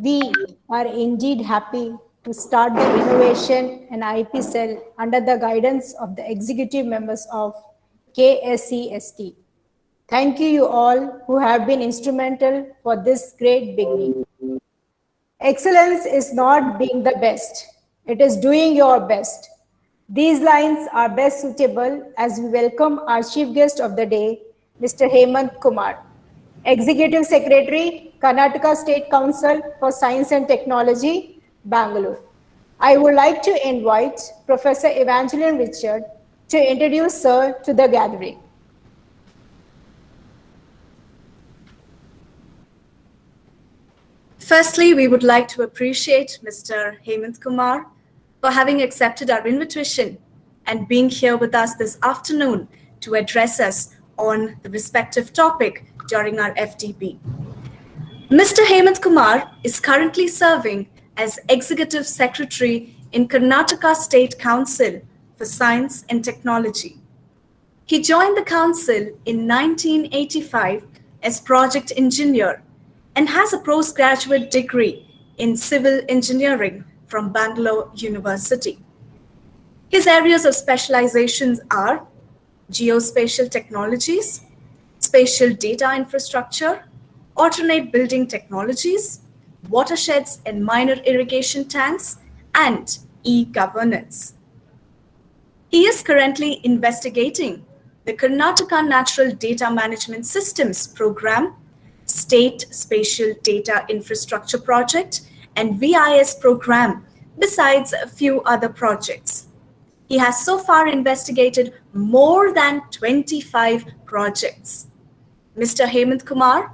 We are indeed happy to start the Innovation and IP cell under the guidance of the executive members of KSCST. Thank you all who have been instrumental for this great beginning. Excellence is not being the best, it is doing your best. These lines are best suitable as we welcome our chief guest of the day, Mr. Hemanth Kumar, Executive Secretary, Karnataka State Council for Science and Technology, Bangalore. I would like to invite Professor Evangeline Richard to introduce Sir to the gathering. Firstly, we would like to appreciate Mr. Hemanth Kumar for having accepted our invitation and being here with us this afternoon to address us on the respective topic during our FDP. Mr. Hemanth Kumar is currently serving as Executive Secretary in Karnataka State Council for Science and Technology. He joined the council in 1985 as project engineer and has a postgraduate degree in civil engineering from Bangalore University. His areas of specializations are geospatial technologies, spatial data infrastructure, alternate building technologies, watersheds and minor irrigation tanks, and e-governance. He is currently investigating the Karnataka Natural Data Management Systems Program, State Spatial Data Infrastructure Project, and VIS program, besides a few other projects. He has so far investigated more than 25 projects. Mr. Hemanth Kumar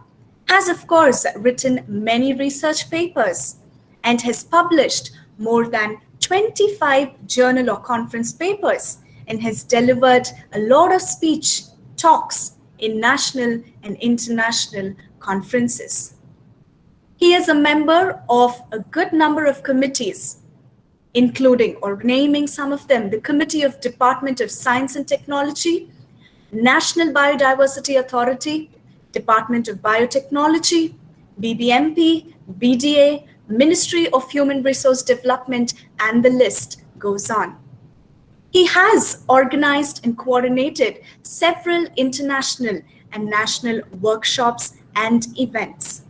has, of course, written many research papers and has published more than 25 journal or conference papers and has delivered a lot of speech talks in national and international conferences. He is a member of a good number of committees, including, or naming some of them, the Committee of Department of Science and Technology, National Biodiversity Authority, Department of Biotechnology, BBMP, BDA, Ministry of Human Resource Development, and the list goes on. He has organized and coordinated several international and national workshops and events.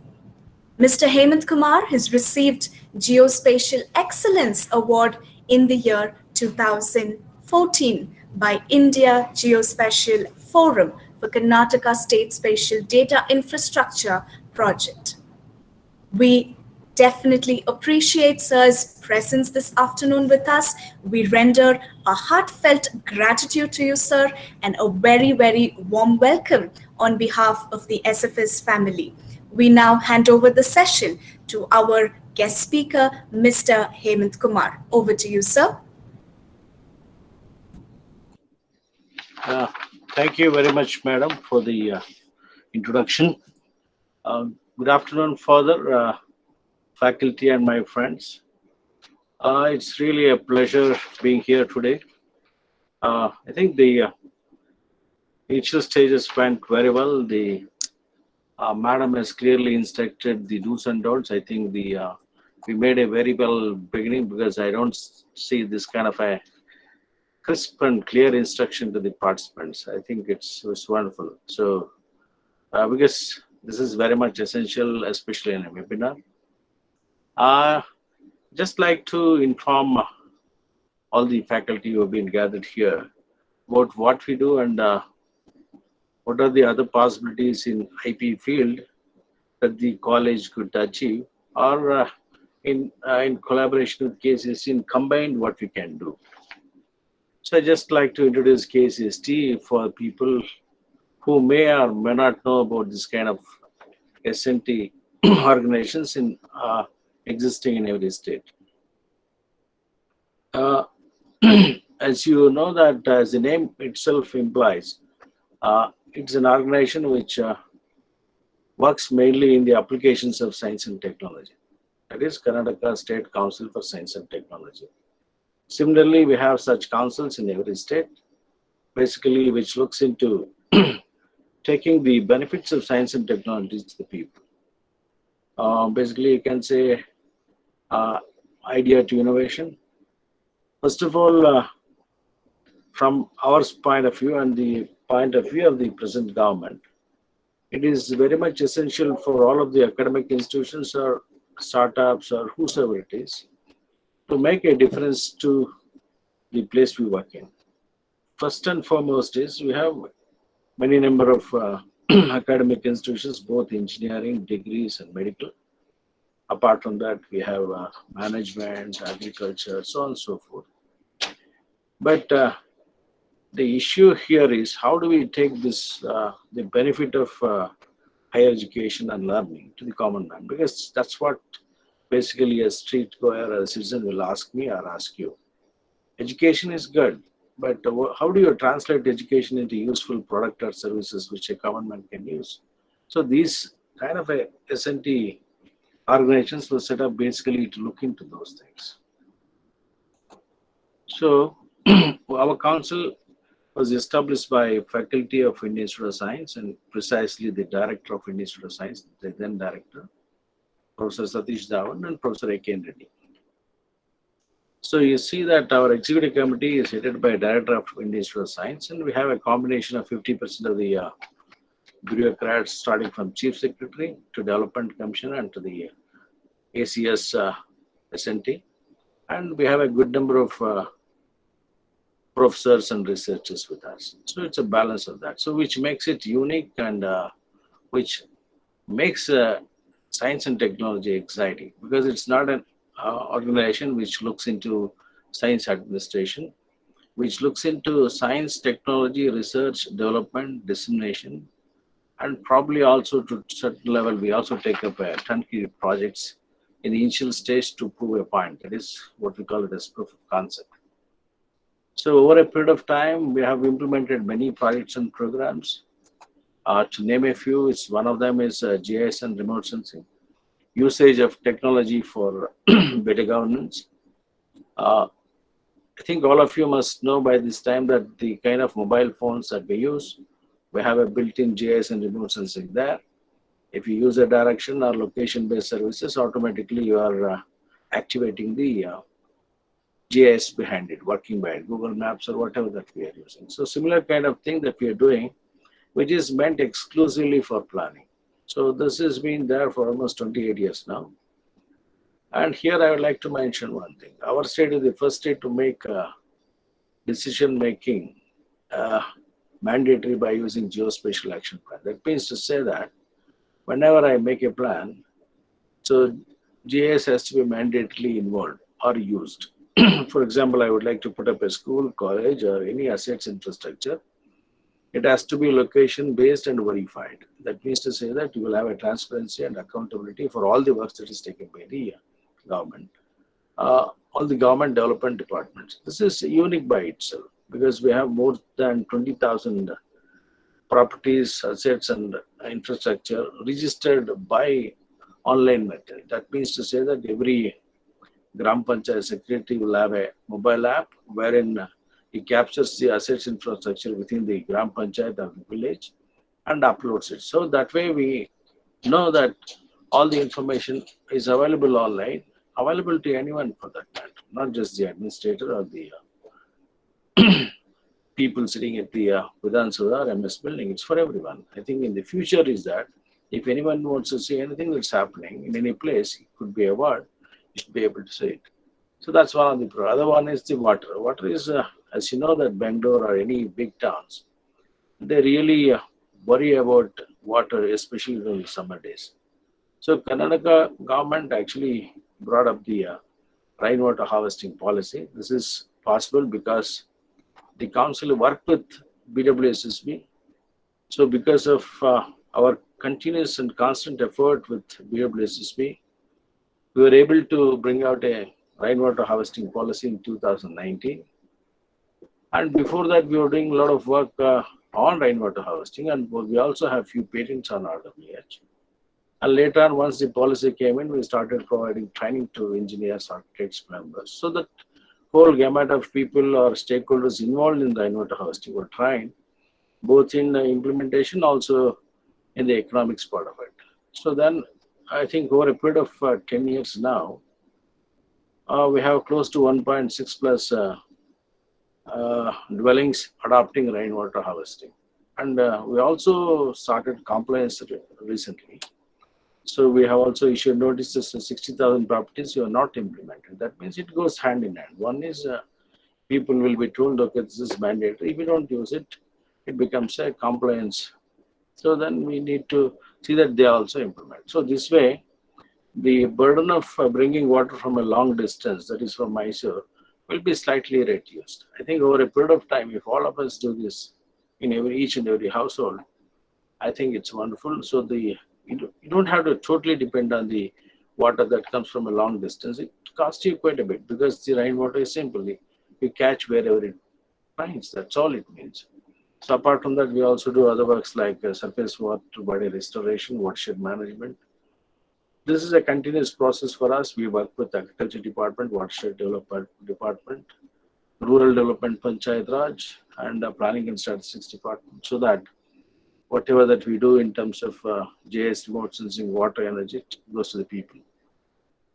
Mr. Hemanth Kumar has received Geospatial Excellence Award in the year 2014 by India Geospatial Forum for Karnataka State Spatial Data Infrastructure Project. We definitely appreciate Sir's presence this afternoon with us. We render a heartfelt gratitude to you, Sir, and a very, very warm welcome on behalf of the SFS family. We now hand over the session to our guest speaker, Mr. Hemanth Kumar. Over to you, sir. Thank you very much, madam, for the introduction. Good afternoon, Father, faculty, and my friends. It's really a pleasure being here today. I think the initial stages went very well. The madam has clearly instructed the do's and don'ts. I think we made a very well beginning, because I don't see this kind of a crisp and clear instruction to the participants. I think it was wonderful. So, because this is very much essential, especially in a webinar. Just like to inform all the faculty who have been gathered here about what we do and what are the other possibilities in IP field that the college could achieve, or in collaboration with KSCST, in combined what we can do. So I just like to introduce KSCST for people who may or may not know about this kind of SNT organizations in existing in every state. As you know that, as the name itself implies, it's an organization which works mainly in the applications of science and technology. That is Karnataka State Council for Science and Technology. Similarly, we have such councils in every state, basically which looks into taking the benefits of science and technology to the people. Basically, you can say idea to innovation. First of all, from our point of view and the point of view of the present government, it is very much essential for all of the academic institutions or startups or whosoever it is to make a difference to the place we work in. First and foremost is we have many number of academic institutions, both engineering, degrees and medical. Apart from that, we have management, agriculture, so on and so forth. But the issue here is how do we take this, the benefit of higher education and learning to the common man? Because that's what basically a street goer or a citizen will ask me or ask you. Education is good, but how do you translate education into useful product or services which a common man can use? So these kind of S&T organizations were set up basically to look into those things. So our council was established by faculty of Indian Institute of Science and precisely the director of Indian Institute of Science, the then director, Professor Satish Dhawan and Professor A.K. Reddy. So you see that our executive committee is headed by director of Indian Institute of Science, and we have a combination of 50% of the bureaucrats, starting from chief secretary to development commissioner and to the ACS S&T, and we have a good number of professors and researchers with us. So it's a balance of that. So which makes it unique and which makes science and technology exciting, because it's not an organization which looks into science administration, which looks into science, technology, research, development, dissemination, and probably also to a certain level, we also take up turnkey projects in the initial stage to prove a point. That is what we call it as proof of concept. So over a period of time, we have implemented many projects and programs. To name a few, one of them is GIS and remote sensing, usage of technology for better governance. I think all of you must know by this time that the kind of mobile phones that we use, we have a built-in GIS and remote sensing there. If you use a direction or location-based services, automatically you are activating the GIS behind it, working by it, Google Maps or whatever that we are using. So similar kind of thing that we are doing, which is meant exclusively for planning. So this has been there for almost 28 years now. And here I would like to mention one thing. Our state is the first state to make decision making mandatory by using geospatial action plan. That means to say that whenever I make a plan, so GIS has to be mandatorily involved or used. For example, I would like to put up a school, college, or any assets infrastructure. It has to be location based and verified. That means to say that you will have a transparency and accountability for all the works that is taken by the government, all the government development departments. This is unique by itself because we have more than 20,000 properties, assets, and infrastructure registered by online method. That means to say that every Gram Panchayat secretary will have a mobile app wherein he captures the assets infrastructure within the Gram Panchayat or the village and uploads it. So that way we know that all the information is available online, available to anyone for that matter, not just the administrator or the people sitting at the Vidhan Sabha or MS building. It's for everyone. I think in the future is that if anyone wants to see anything that's happening in any place, it could be a word, you should be able to see it. So that's one of the pro. Other one is the water. Water is, as you know, that Bangalore or any big towns, they really worry about water, especially during the summer days. So Karnataka government actually brought up the rainwater harvesting policy. This is possible because the council worked with BWSSB. So because of our continuous and constant effort with BWSSB, we were able to bring out a rainwater harvesting policy in 2019. And before that, we were doing a lot of work on rainwater harvesting, and we also have few patents on RWH. And later on, once the policy came in, we started providing training to engineers, architects, members. So that whole gamut of people or stakeholders involved in rainwater harvesting were trained, both in the implementation, also in the economics part of it. So then, I think over a period of 10 years now, we have close to 1.6 plus dwellings adopting rainwater harvesting. And we also started compliance recently. So we have also issued notices to 60,000 properties you are not implemented. That means it goes hand in hand. One is people will be told, okay, this is mandatory. If you don't use it, it becomes a compliance. So then we need to see that they also implement. So this way, the burden of bringing water from a long distance, that is from Mysore, will be slightly reduced. I think over a period of time, if all of us do this in each and every household, I think it's wonderful. So you don't have to totally depend on the water that comes from a long distance. It costs you quite a bit because the rainwater is simply you catch wherever it finds. That's all it means. So apart from that, we also do other works like surface water body restoration, watershed management. This is a continuous process for us. We work with Agriculture Department, Watershed Development Department, Rural Development Panchayat Raj, and Planning and Statistics Department, so that whatever that we do in terms of JS remote sensing water energy goes to the people.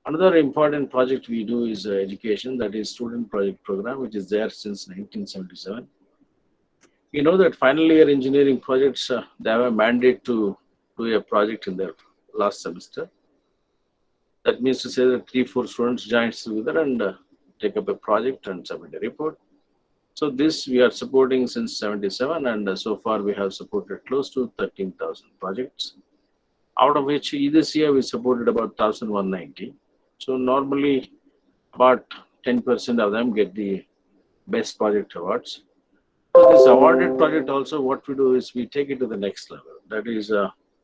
Another important project we do is education, that is student project program, which is there since 1977. You know that final year engineering projects, they have a mandate to do a project in their last semester. That means to say that 3-4 students join together and take up a project and submit a report. So this we are supporting since 77, and so far we have supported close to 13,000 projects, out of which this year we supported about 1,190. So normally about 10% of them get the best project awards. So this awarded project also, what we do is we take it to the next level. That is,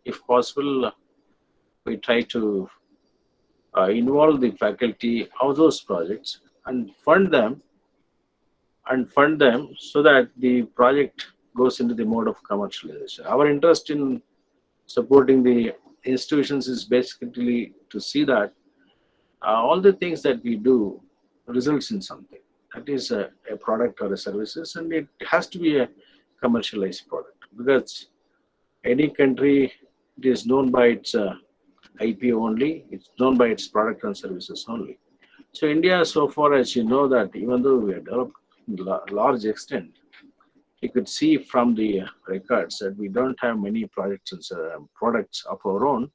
if possible, we try to involve the faculty of those projects and fund them so that the project goes into the mode of commercialization. Our interest in supporting the institutions is basically to see that all the things that we do results in something. That is a product or a services, and it has to be a commercialized product, because any country, it is known by its IP only, it's known by its product and services only. So India, so far as you know, that even though we have developed large extent, you could see from the records that we don't have many projects and products of our own,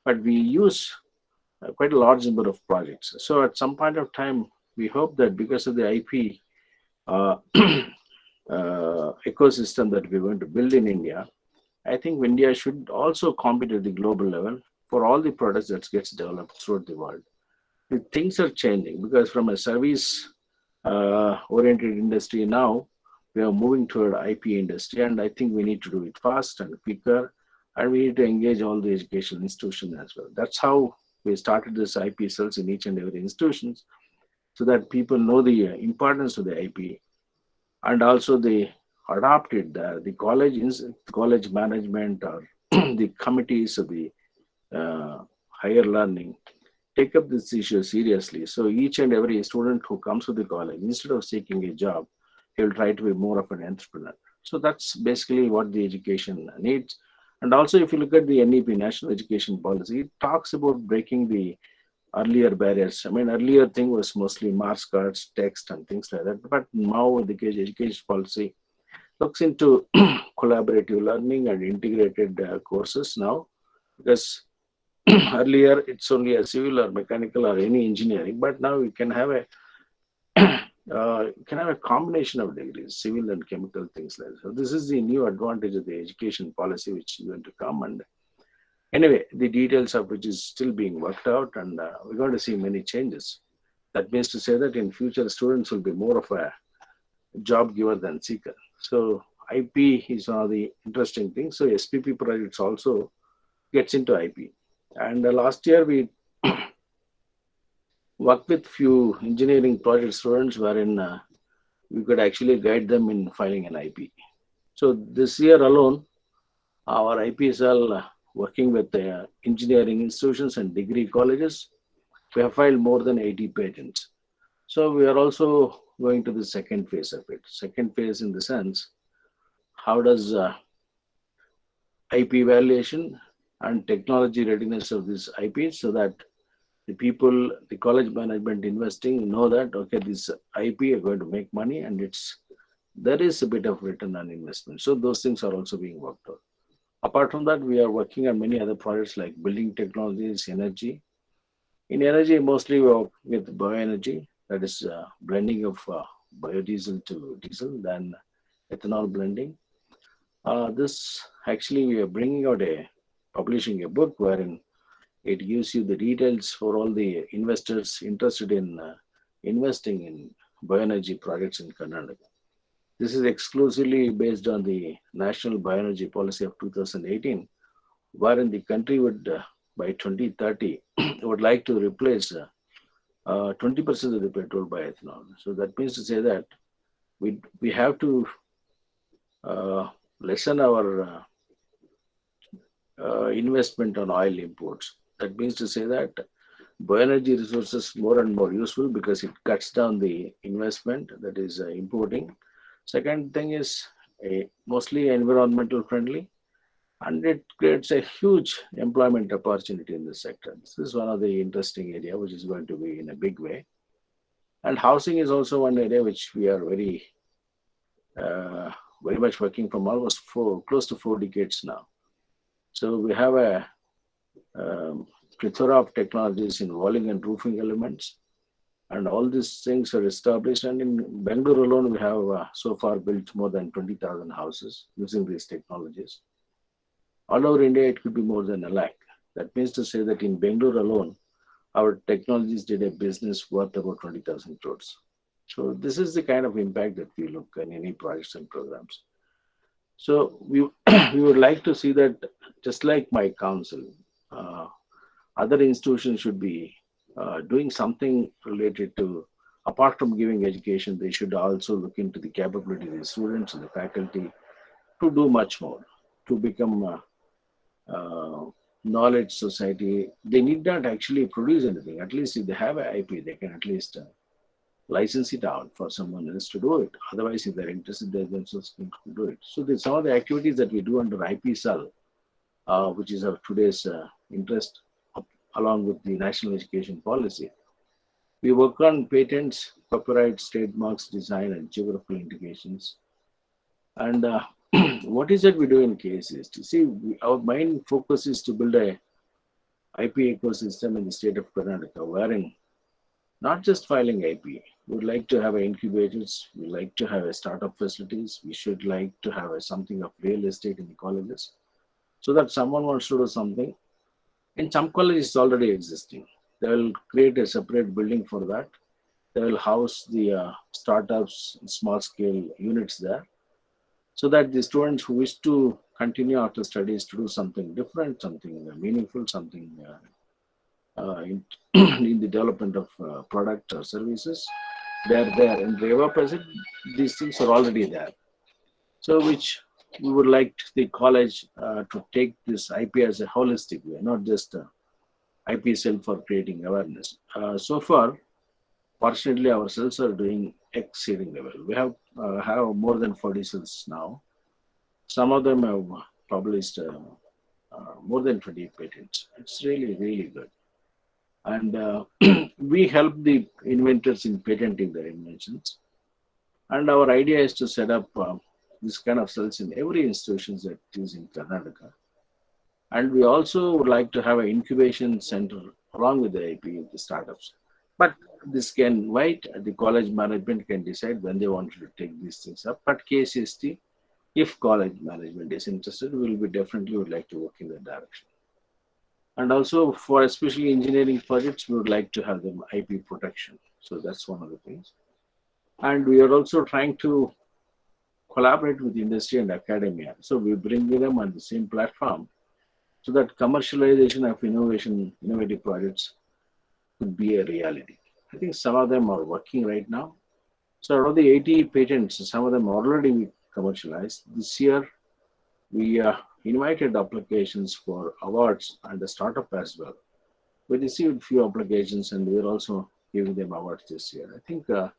but we use quite a large number of projects. So at some point of time, we hope that because of the IP ecosystem that we're going to build in India, I think India should also compete at the global level for all the products that gets developed throughout the world. The things are changing because from a service oriented industry now, we are moving toward IP industry, and I think we need to do it fast and quicker, and we need to engage all the education institutions as well. That's how we started this IP cells in each and every institutions, so that people know the importance of the IP, and also they adopt it. The college management or the committees of the higher learning take up this issue seriously. So each and every student who comes to the college, instead of seeking a job, he will try to be more of an entrepreneur. So that's basically what the education needs. And also, if you look at the NEP, National Education Policy, it talks about breaking the earlier barriers. I mean, earlier thing was mostly marks cards, text, and things like that. But now the education policy looks into collaborative learning and integrated courses now, because earlier it's only a civil or mechanical or any engineering, but now you can have a combination of degrees, civil and chemical, things like that. So this is the new advantage of the education policy which is going to come, and anyway, the details of which is still being worked out, and we're going to see many changes. That means to say that in future students will be more of a job giver than seeker. So IP is one of the interesting things. So SPP projects also gets into IP. And last year we worked with few engineering project students wherein we could actually guide them in filing an IP. So this year alone, our IP is all working with engineering institutions and degree colleges. We have filed more than 80 patents. So we are also going to the second phase of it. Second phase in the sense, how does IP evaluation and technology readiness of this IP, so that the people, the college management investing know that, okay, this IP are going to make money and there is a bit of return on investment. So those things are also being worked out. Apart from that, we are working on many other projects like building technologies, energy. In energy, mostly we work with bioenergy, that is blending of biodiesel to diesel, then ethanol blending. This actually we are publishing a book wherein it gives you the details for all the investors interested in investing in bioenergy projects in Karnataka. This is exclusively based on the National Bioenergy Policy of 2018, wherein the country would, by 2030, would like to replace 20% of the petrol by ethanol. So that means to say that we have to lessen our investment on oil imports. That means to say that bioenergy resources more and more useful because it cuts down the investment that is importing. Second thing is mostly environmental friendly, and it creates a huge employment opportunity in this sector. This is one of the interesting area which is going to be in a big way. And housing is also one area which we are very much working from almost close to 4 decades now. So we have a plethora of technologies in walling and roofing elements, and all these things are established. And in Bangalore alone, we have so far built more than 20,000 houses using these technologies. All over India, it could be more than 1 lakh. That means to say that in Bangalore alone, our technologies did a business worth about 20,000 crores. So this is the kind of impact that we look at in any projects and programs. So we would like to see that, just like my council, other institutions should be doing something related to, apart from giving education, they should also look into the capability of the students and the faculty to do much more, to become knowledge society. They need not actually produce anything. At least if they have an IP, they can at least license it out for someone else to do it. Otherwise, if they're interested, they themselves can do it. So there's some of the activities that we do under IP cell, which is of today's interest, along with the National Education Policy. We work on patents, copyrights, trademarks, design, and geographical indications. And what is it we do in KSCST? See, our main focus is to build a IP ecosystem in the state of Karnataka, wherein not just filing IP, we would like to have incubators, we like to have a startup facilities, we should like to have something of real estate in the colleges, so that someone wants to do something. In some colleges, it's already existing. They will create a separate building for that. They will house the startups, small scale units there, so that the students who wish to continue after studies to do something different, something meaningful, something in the development of product or services, they're there. In Reva present, these things are already there. So which we would like the college to take this IP as a holistic way, not just IP cell for creating awareness. So far, fortunately, our cells are doing exceedingly well. We have more than 40 cells now. Some of them have published more than 20 patents. It's really, really good. And we help the inventors in patenting their inventions. And our idea is to set up this kind of cells in every institution that is in Karnataka. And we also would like to have an incubation center along with the IP of the startups. But this can wait. The college management can decide when they want to take these things up. But KSCST, if college management is interested, we would like to work in that direction. And also for especially engineering projects, we would like to have them IP protection. So that's one of the things. And we are also trying to collaborate with industry and academia. So we bring them on the same platform so that commercialization of innovative projects could be a reality. I think some of them are working right now. So out of the 80 patents, some of them are already commercialized. This year, we invited applications for awards and the startup as well. We received few applications and we are also giving them awards this year. I think the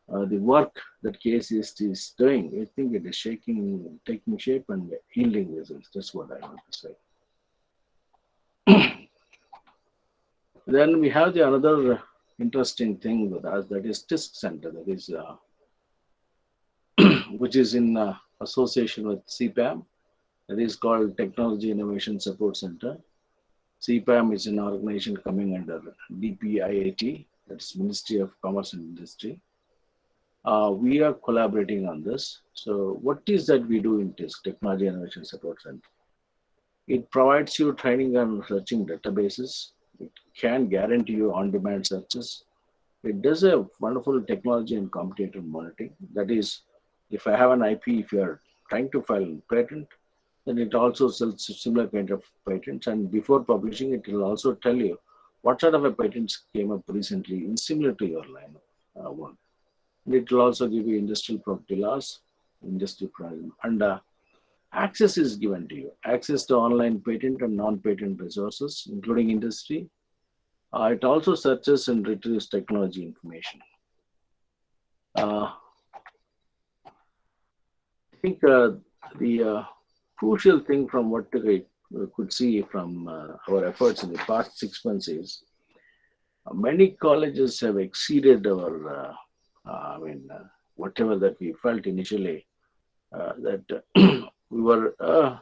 work that KSCST is doing, I think it is taking shape and yielding results. That's what I want to say. Then we have the another interesting thing with us, that is TISC Center, that is which is in association with CPAM, that is called Technology Innovation Support Center. CPAM is an organization coming under DPIIT, that's Ministry of Commerce and Industry. We are collaborating on this. So what is that we do in TISC, Technology Innovation Support Center? It provides you training on searching databases. It can guarantee you on-demand searches. It does a wonderful technology and competitor monitoring. That is, if I have an IP, if you are trying to file a patent, then it also sells similar kind of patents. And before publishing, it will also tell you what sort of a patents came up recently in similar to your line of work. And it will also give you industrial property laws, industry problem, and access is given to you. Access to online patent and non-patent resources, including industry. It also searches and retrieves technology information. I think the crucial thing from what we could see from our efforts in the past 6 months is many colleges have exceeded our, whatever that we felt initially, that we were a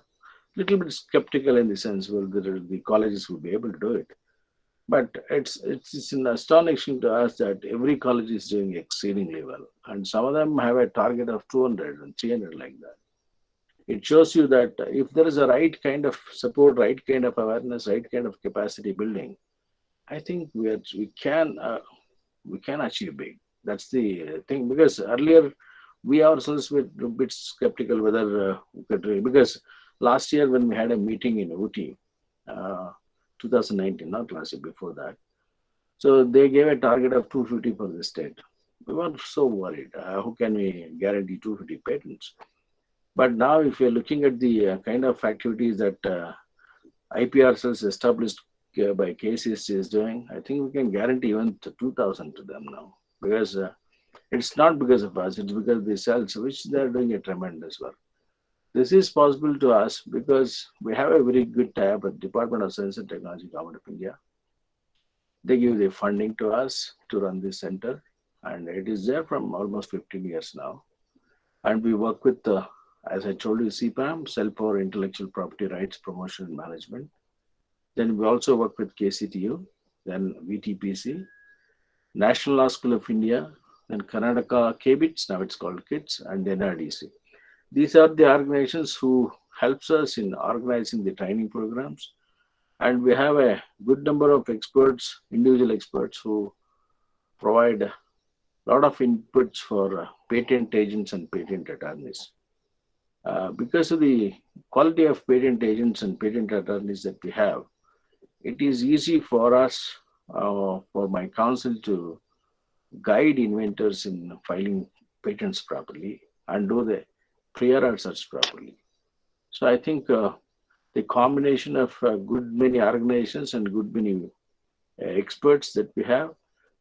little bit skeptical in the sense whether the colleges would be able to do it. But it's astonishing to us that every college is doing exceedingly well. And some of them have a target of 200 and 300 like that. It shows you that if there is a right kind of support, right kind of awareness, right kind of capacity building, I think we can achieve big. That's the thing. Because earlier we ourselves were a bit skeptical whether we could really, because last year when we had a meeting in Ooty, 2019, not last year, before that. So they gave a target of 250 for the state. We were so worried. How can we guarantee 250 patents? But now if you're looking at the kind of activities that IPR cells established by KSCST is doing, I think we can guarantee even 2,000 to them now. Because it's not because of us, it's because of the cells, which they're doing a tremendous work. This is possible to us because we have a very good tie-up with Department of Science and Technology, Government of India. They give the funding to us to run this center, and it is there from almost 15 years now. And we work with, as I told you, CPAM, Cell for Intellectual Property Rights Promotion and Management. Then we also work with KCTU, then VTPC, National Law School of India, then Karnataka KBITS, now it's called KITS, and NRDC. These are the organizations who helps us in organizing the training programs. And we have a good number of experts, individual experts, who provide a lot of inputs for patent agents and patent attorneys. Because of the quality of patent agents and patent attorneys that we have, it is easy for us, for my counsel, to guide inventors in filing patents properly and do the prior art search properly. So I think the combination of good many organizations and good many experts that we have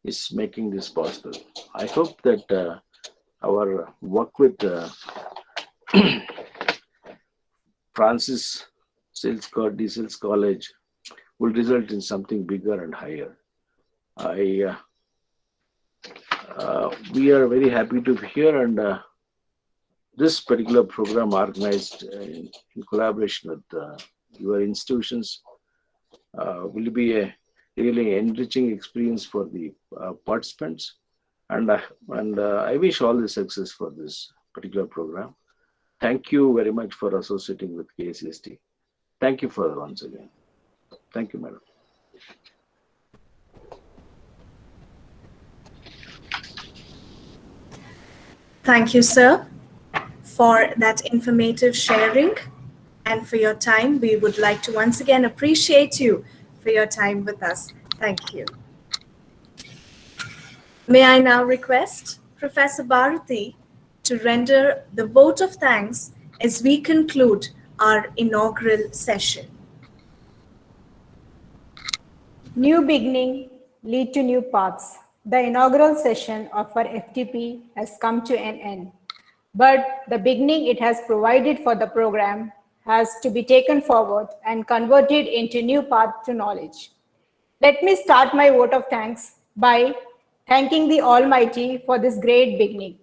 is making this possible. I hope that our work with Francis Sales College will result in something bigger and higher. We are very happy to be here, and this particular program organized in collaboration with your institutions will be a really enriching experience for the participants, and I wish all the success for this particular program. Thank you very much for associating with KSCST. Thank you for once again. Thank you, madam. Thank you, sir, for that informative sharing and for your time. We would like to once again appreciate you for your time with us. Thank you. May I now request Professor Bharati to render the vote of thanks as we conclude our inaugural session. New beginning lead to new paths. The inaugural session of our FTP has come to an end, but the beginning it has provided for the program has to be taken forward and converted into new path to knowledge. Let me start my vote of thanks by thanking the Almighty for this great beginning.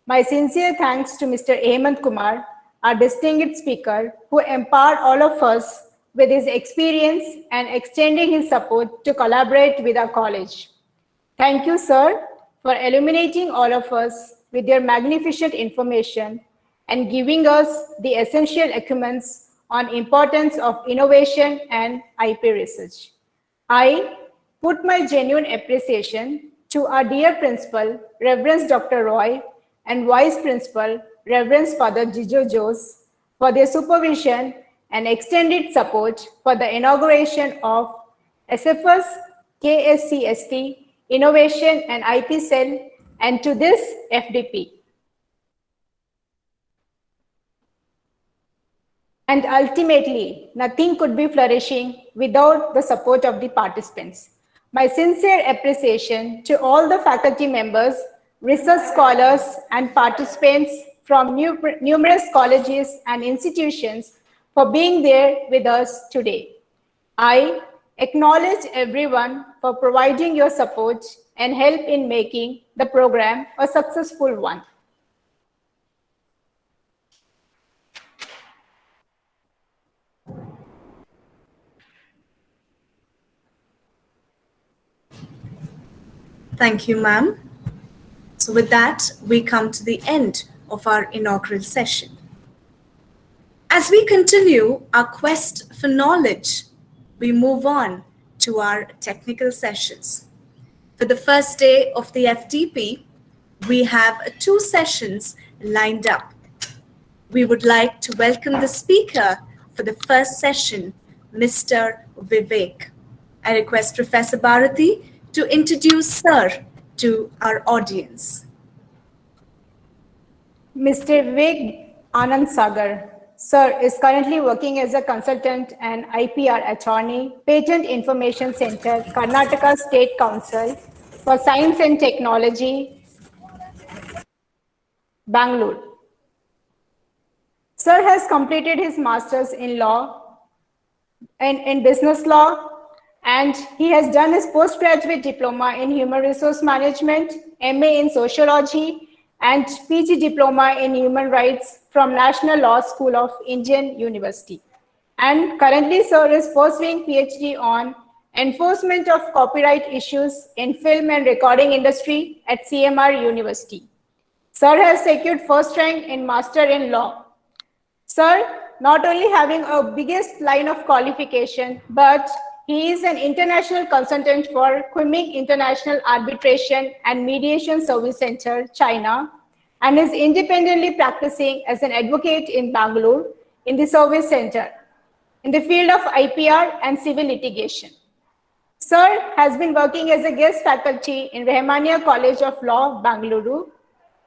My sincere thanks to Mr. Hemanth Kumar, our distinguished speaker, who empowered all of us with his experience and extending his support to collaborate with our college. Thank you, sir, for illuminating all of us with your magnificent information and giving us the essential documents on importance of innovation and IP research. I put my genuine appreciation to our dear principal, Reverend Dr. Roy, and Vice Principal, Reverend Father Jijo Jose, for their supervision and extended support for the inauguration of SFS KSCST Innovation and IP Cell, and to this FDP. And ultimately, nothing could be flourishing without the support of the participants. My sincere appreciation to all the faculty members, research scholars, and participants from numerous colleges and institutions for being there with us today. I acknowledge everyone for providing your support and help in making the program a successful one. Thank you, ma'am. So with that, we come to the end of our inaugural session. As we continue our quest for knowledge, we move on to our technical sessions. For the first day of the FTP, we have 2 sessions lined up. We would like to welcome the speaker for the first session, Mr. Vivek. I request Professor Bharati to introduce Sir to our audience. Mr. Vivek Anand Sagar. Sir is currently working as a consultant and IPR attorney, Patent Information Center, Karnataka State Council for Science and Technology, Bangalore. Sir has completed his master's in law and in business law, and he has done his postgraduate diploma in human resource management, MA in sociology, and PG diploma in human rights from National Law School of Indian University. And currently, sir is pursuing PhD on enforcement of copyright issues in film and recording industry at CMR University. Sir has secured first rank in Master in Law. Sir, not only having a biggest line of qualification, but he is an international consultant for Kunming International Arbitration and Mediation Service Center, China, and is independently practicing as an advocate in Bangalore in the service center in the field of IPR and civil litigation. Sir has been working as a guest faculty in Rahmania College of Law, Bangalore.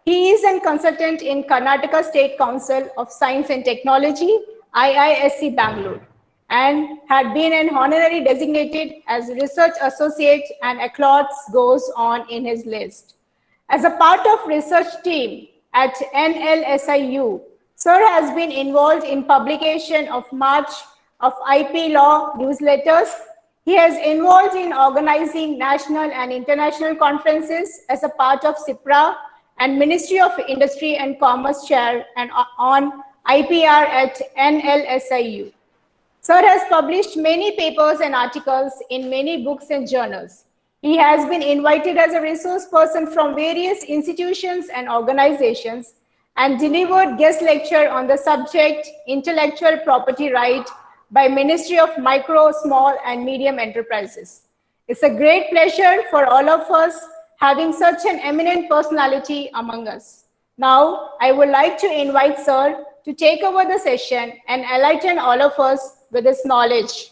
He is a consultant in Karnataka State Council of Science and Technology, IISc Bangalore, and had been an honorary designated as research associate, and accolades goes on in his list. As a part of research team at NLSIU, Sir has been involved in publication of March of IP law newsletters. He has involved in organizing national and international conferences as a part of CIPRA and Ministry of Industry and Commerce Chair and on IPR at NLSIU. Sir has published many papers and articles in many books and journals. He has been invited as a resource person from various institutions and organizations and delivered guest lecture on the subject Intellectual Property Right by Ministry of Micro, Small and Medium Enterprises. It's a great pleasure for all of us having such an eminent personality among us. Now, I would like to invite Sir to take over the session and enlighten all of us with his knowledge.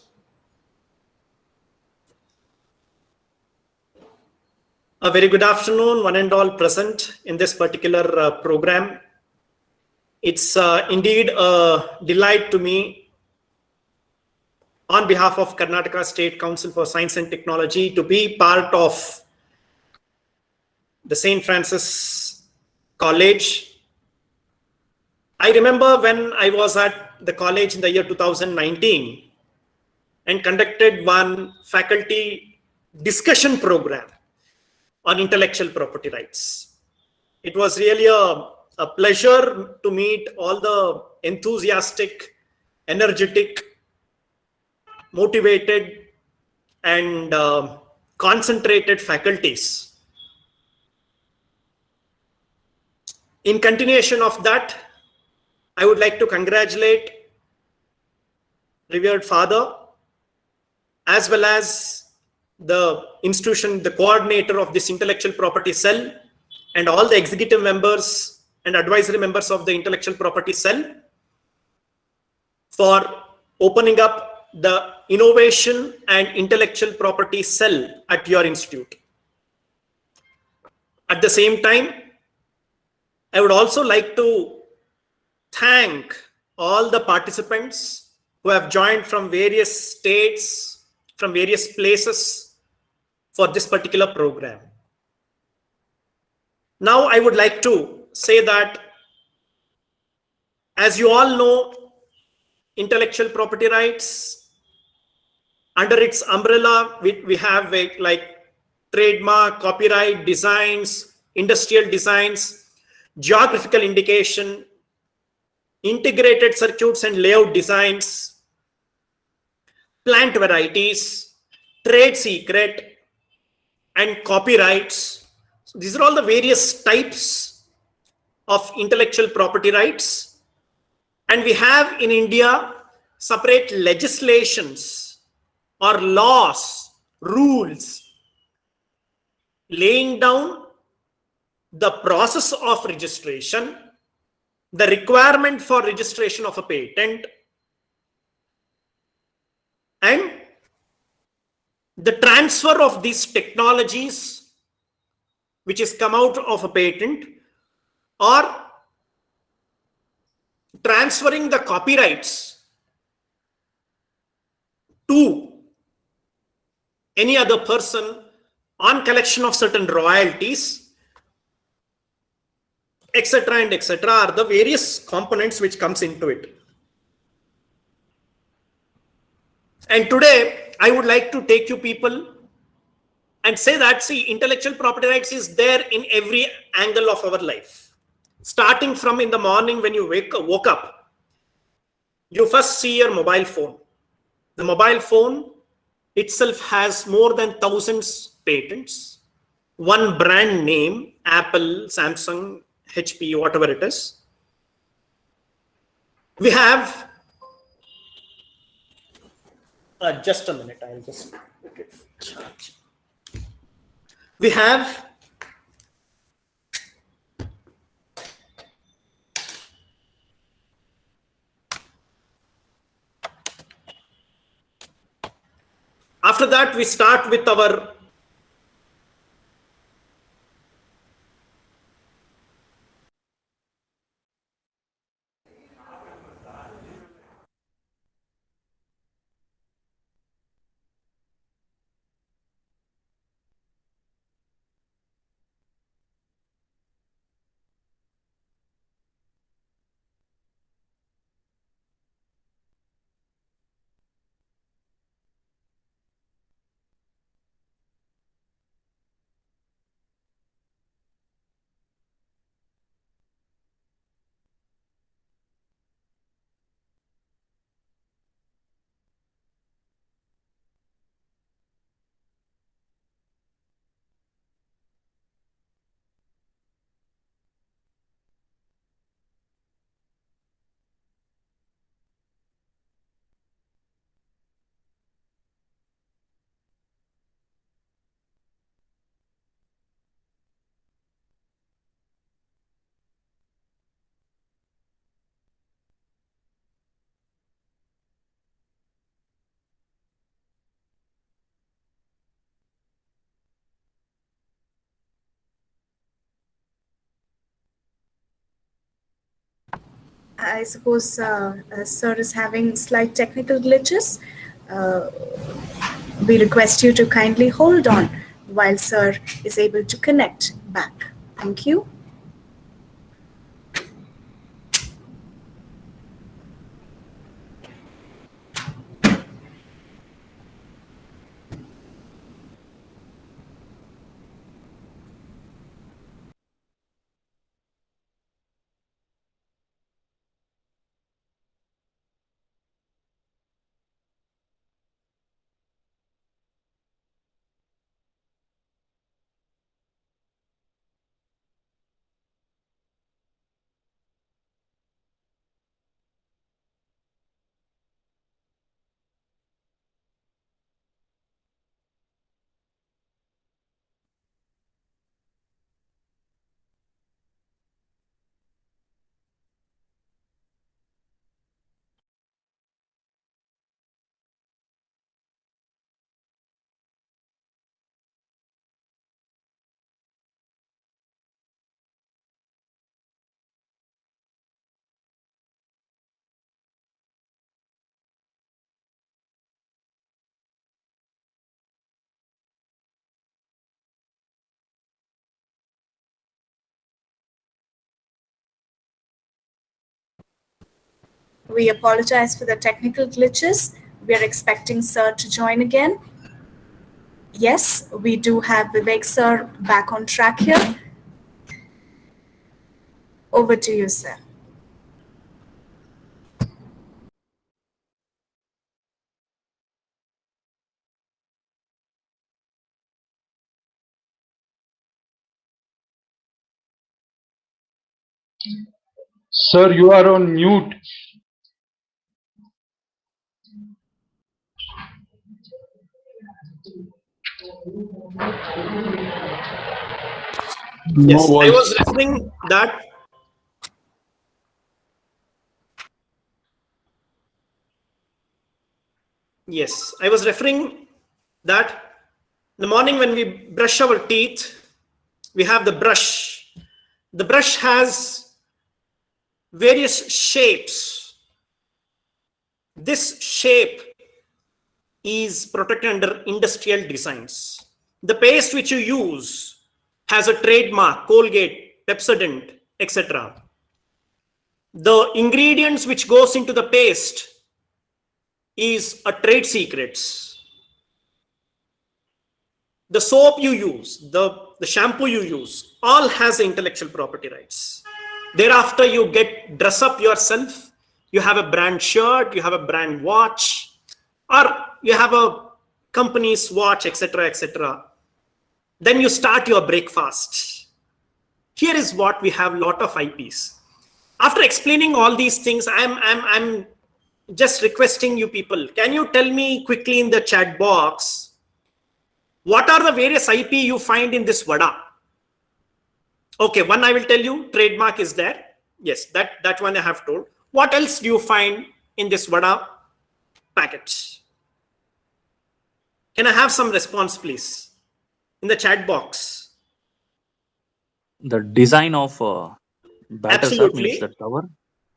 A very good afternoon, one and all present in this particular program. It's indeed a delight to me, on behalf of Karnataka State Council for Science and Technology, to be part of the St. Francis College. I remember when I was at the college in the year 2019 and conducted one faculty discussion program on intellectual property rights. It was really a pleasure to meet all the enthusiastic, energetic, motivated, and concentrated faculties. In continuation of that, I would like to congratulate revered father, as well as the institution, the coordinator of this intellectual property cell, and all the executive members and advisory members of the intellectual property cell for opening up the innovation and intellectual property cell at your institute. At the same time, I would also like to thank all the participants who have joined from various states, from various places for this particular program. Now, I would like to say that, as you all know, intellectual property rights, under its umbrella, we have like trademark, copyright, designs, industrial designs, geographical indication, integrated circuits and layout designs, plant varieties, trade secret, and copyrights. So these are all the various types of intellectual property rights. And we have in India separate legislations or laws, rules, laying down the process of registration, the requirement for registration of a patent, and the transfer of these technologies which has come out of a patent, or transferring the copyrights to any other person on collection of certain royalties, etc. and etc. are the various components which comes into it. And today, I would like to take you people and say that, see, intellectual property rights is there in every angle of our life. Starting from in the morning when you woke up, you first see your mobile phone. The mobile phone itself has more than thousands patents. One brand name, Apple, Samsung, HP, whatever it is. We have, just a minute, I'll just charge. We have after that, we start with our I suppose Sir is having slight technical glitches. We request you to kindly hold on while Sir is able to connect back. Thank you. We apologize for the technical glitches. We are expecting Sir to join again. Yes, we do have Vivek Sir back on track here. Over to you, sir. Sir, you are on mute. Yes, No I voice. was referring that. Yes, I was referring that in the morning when we brush our teeth, we have the brush. The brush has various shapes. This shape is protected under industrial designs. The paste which you use has a trademark, Colgate, Pepsodent, etc. The ingredients which goes into the paste is a trade secrets. The soap you use, the shampoo you use, all has intellectual property rights. Thereafter, you dress up yourself. You have a brand shirt, you have a brand watch, or you have a company's watch, etc., etc. Then you start your breakfast. Here is what we have: lot of IPs. After explaining all these things, I'm just requesting you people. Can you tell me quickly in the chat box? What are the various IP you find in this vada? Okay, one I will tell you, trademark is there. Yes, that one I have told. What else do you find in this vada packet? Can I have some response, please, in the chat box? The design of batter, sir, means Absolutely. the cover.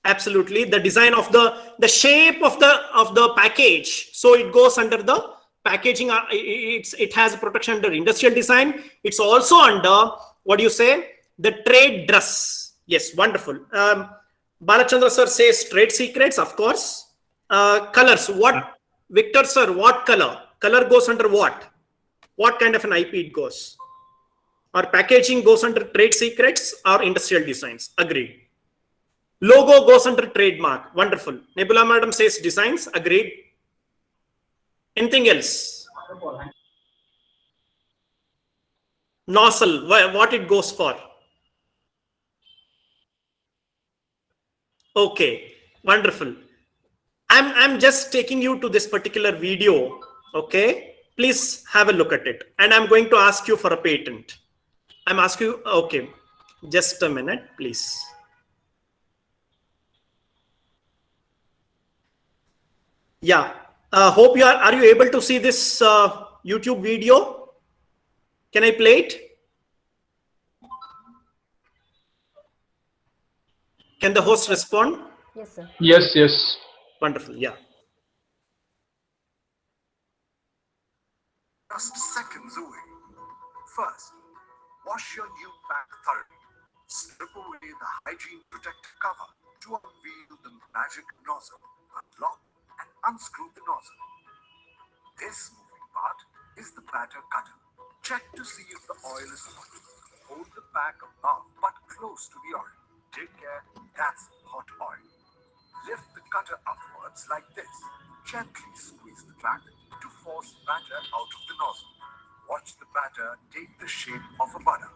Absolutely, the design of the shape of the package. So it goes under the packaging. It has a protection under industrial design. It's also under, what do you say, the trade dress. Yes, wonderful. Balachandra sir says trade secrets, of course. Colors. What, Victor sir? What color? Color goes under what? What kind of an IP it goes? Or packaging goes under trade secrets or industrial designs? Agreed. Logo goes under trademark. Wonderful. Nebula madam says designs. Agreed. Anything else? Nozzle. What it goes for? Okay. Wonderful. I'm just taking you to this particular video. Okay. Please have a look at it. And I'm going to ask you for a patent. I'm asking you. Okay. Just a minute, please. Yeah. Hope you are you able to see this YouTube video? Can I play it? Can the host respond? Yes, sir. Yes, yes. Wonderful. Yeah. Just seconds away. First, wash your new pack thoroughly. Strip away the hygiene protective cover to unveil the magic nozzle. Unlock and unscrew the nozzle. This moving part is the batter cutter. Check to see if the oil is hot. Hold the pack above but close to the oil. Take care, that's hot oil. Lift the cutter upwards like this. Gently squeeze the pack to force batter out of the nozzle. Watch the batter take the shape of a vada.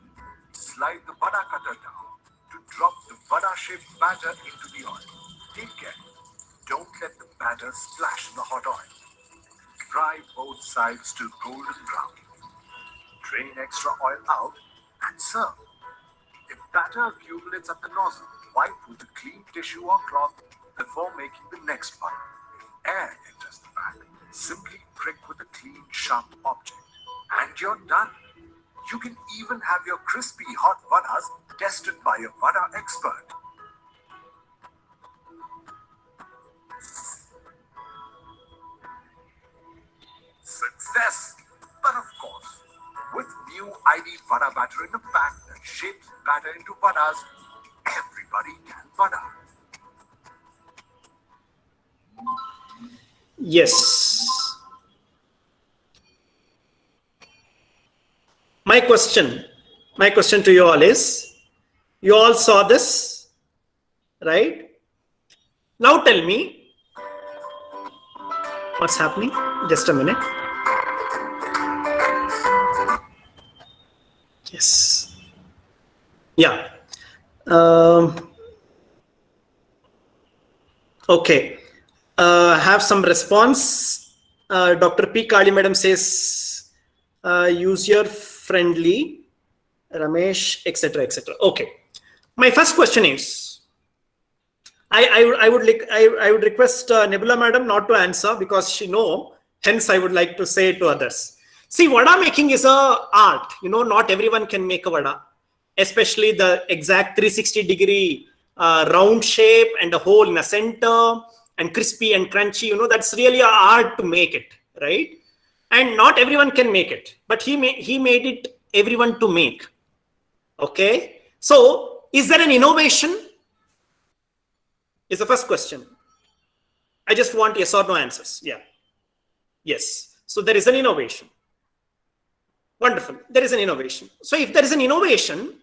Slide the vada cutter down to drop the vada-shaped batter into the oil. Take care. Don't let the batter splash in the hot oil. Fry both sides to golden brown. Drain extra oil out and serve. If batter accumulates at the nozzle, wipe with a clean tissue or cloth before making the next one. If air enters the bag, simply prick with a clean, sharp object. And you're done. You can even have your crispy hot vadas tested by a vada expert. Success! But of course, with new ID vada batter in a pack that shapes batter into vadas, everybody can vada. Yes. My question to you all is, you all saw this, right? Now tell me what's happening. Just a minute. Yes. Yeah. Okay. Have some response. Dr. P. Kali Madam says, user friendly, Ramesh, etc., etc. Okay. My first question is, I would request Nebula Madam not to answer because she know. Hence, I would like to say to others. See, vada making is a art. You know, not everyone can make a vada, especially the exact 360-degree round shape and a hole in the center and crispy and crunchy. You know, that's really a art to make it, right? And not everyone can make it, but he made it everyone to make. Okay. So, is there an innovation? Is the first question. I just want yes or no answers. Yeah. Yes. So there is an innovation. Wonderful. There is an innovation. So if there is an innovation,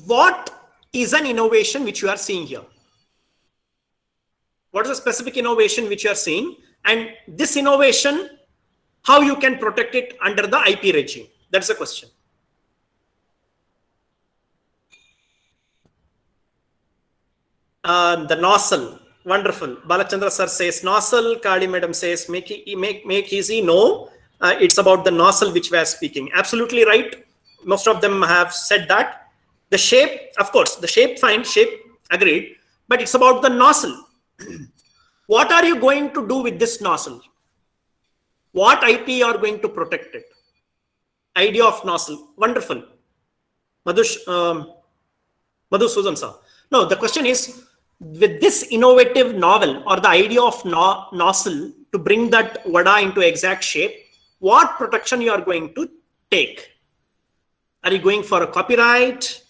what is an innovation which you are seeing here? What is the specific innovation which you are seeing? And this innovation, how you can protect it under the IP regime? That's the question. The nozzle. Wonderful. Balachandra sir says nozzle. Kali madam says make easy. No, it's about the nozzle which we are speaking. Absolutely right. Most of them have said that. The shape, of course, the shape, fine, shape, agreed. But it's about the nozzle. What are you going to do with this nozzle? What IP are going to protect it? Idea of nozzle. Wonderful. Madhusudan sir. No, the question is, with this innovative novel or the idea of nozzle to bring that vada into exact shape, what protection you are going to take? Are you going for a copyright?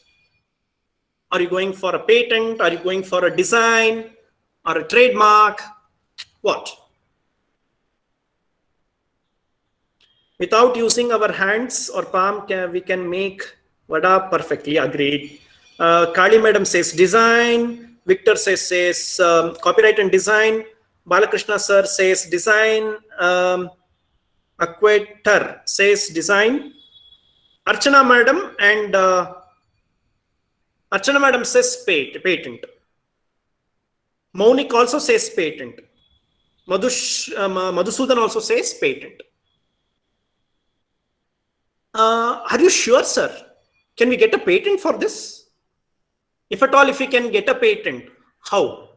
Are you going for a patent? Are you going for a design or a trademark? What? Without using our hands or palm, we can make vada perfectly. Agreed. Kali madam says design. Victor says copyright and design. Balakrishna sir says design. Aquator says design. Archana madam says patent. Maunik also says patent. Madhusudan also says patent. Are you sure, sir? Can we get a patent for this? If at all, if we can get a patent, how?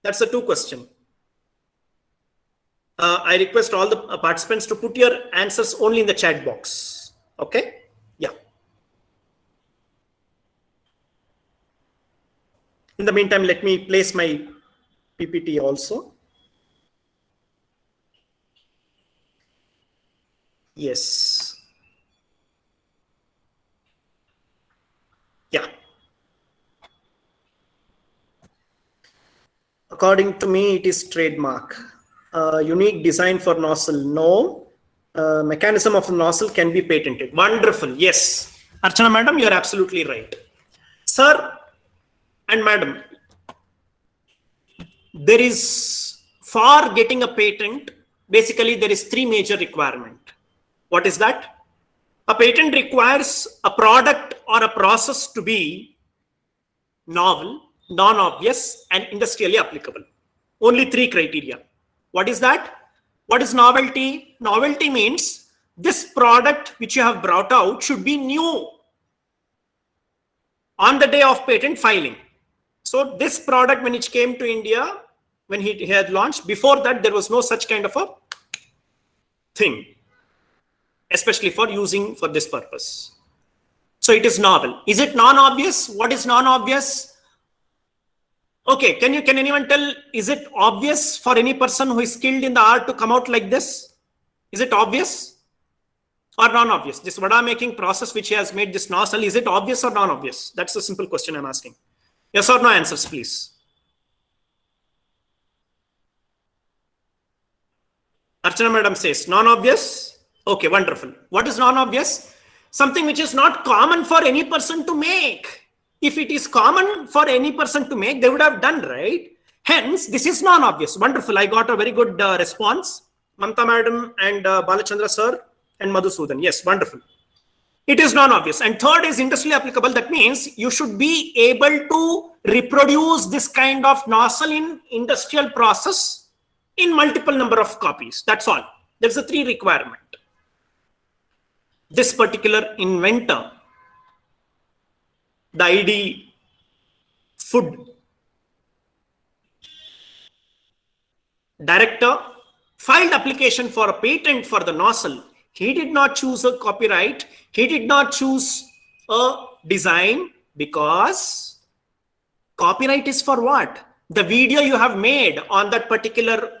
That's the two question. I request all the participants to put your answers only in the chat box. Okay? Yeah. In the meantime, let me place my PPT also. Yes. Yeah. According to me, it is trademark. Unique design for nozzle. No. Mechanism of the nozzle can be patented. Wonderful. Yes. Archana madam, you are absolutely right. Sir and madam, there is, for getting a patent, basically there is three major requirements. What is that? A patent requires a product or a process to be novel, non-obvious, and industrially applicable. Only three criteria. What is that? What is novelty? Novelty means this product which you have brought out should be new on the day of patent filing. So this product, when it came to India, when he had launched, before that there was no such kind of a thing, especially for using for this purpose. So it is novel. Is it non-obvious? What is non-obvious? Okay, can anyone tell, is it obvious for any person who is skilled in the art to come out like this? Is it obvious or non-obvious? This vada making process which he has made this nozzle, is it obvious or non-obvious? That's the simple question I'm asking. Yes or no answers, please. Archana madam says, non-obvious. Okay, wonderful. What is non-obvious? Something which is not common for any person to make. If it is common for any person to make, they would have done, right? Hence, this is non-obvious. Wonderful. I got a very good response. Mamta madam and Balachandra sir and Madhusudan. Yes, wonderful. It is non-obvious. And third is industrially applicable. That means you should be able to reproduce this kind of nozzle in industrial process in multiple number of copies. That's all. There's a 3 requirement. This particular inventor, the ID food director, filed application for a patent for the nozzle. He did not choose a copyright. He did not choose a design because copyright is for what? The video you have made on that particular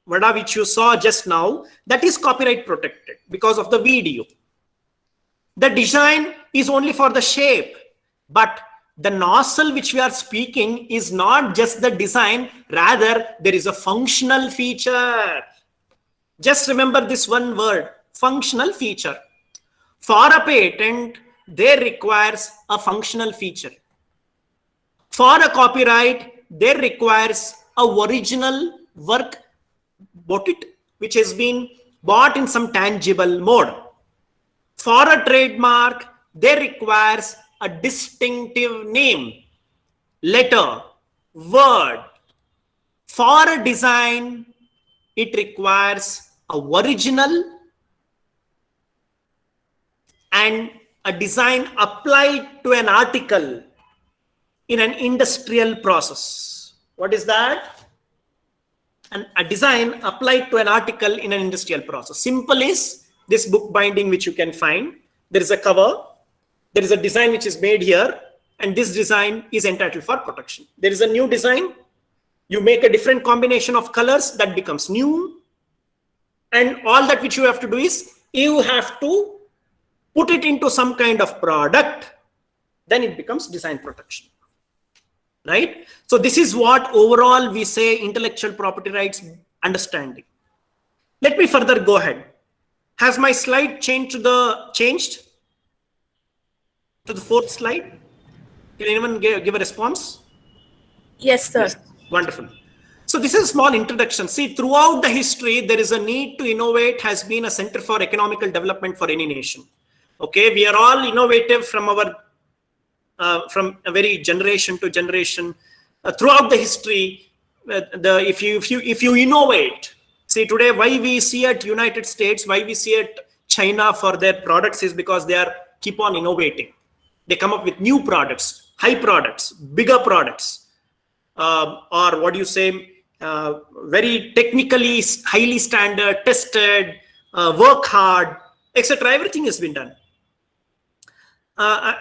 vada which you saw just now, that is copyright protected because of the video. The design is only for the shape, but the nozzle which we are speaking is not just the design, rather there is a functional feature. Just remember this one word, functional feature. For a patent, there requires a functional feature. For a copyright, there requires a original work, which has been bought in some tangible mode. For a trademark, there requires a distinctive name, letter, word. For a design, it requires a original and a design applied to an article in an industrial process. What is that? A design applied to an article in an industrial process. Simple is this book binding which you can find. There is a cover. There is a design which is made here, and this design is entitled for protection. There is a new design. You make a different combination of colors, that becomes new. And all that which you have to do is you have to put it into some kind of product. Then it becomes design protection. Right? So this is what overall we say intellectual property rights understanding. Let me further go ahead. Has my slide changed to the 4th slide? Can anyone give a response? Yes, sir. Yes. Wonderful. So this is a small introduction. See, throughout the history, there is a need to innovate has been a center for economical development for any nation. Okay, we are all innovative from our from a very generation to generation. Throughout the history, if you innovate, see today why we see at United States, why we see at China for their products is because they are keep on innovating. They come up with new products, high products, bigger products, or what do you say, very technically highly standard, tested, work hard, etc. Everything has been done,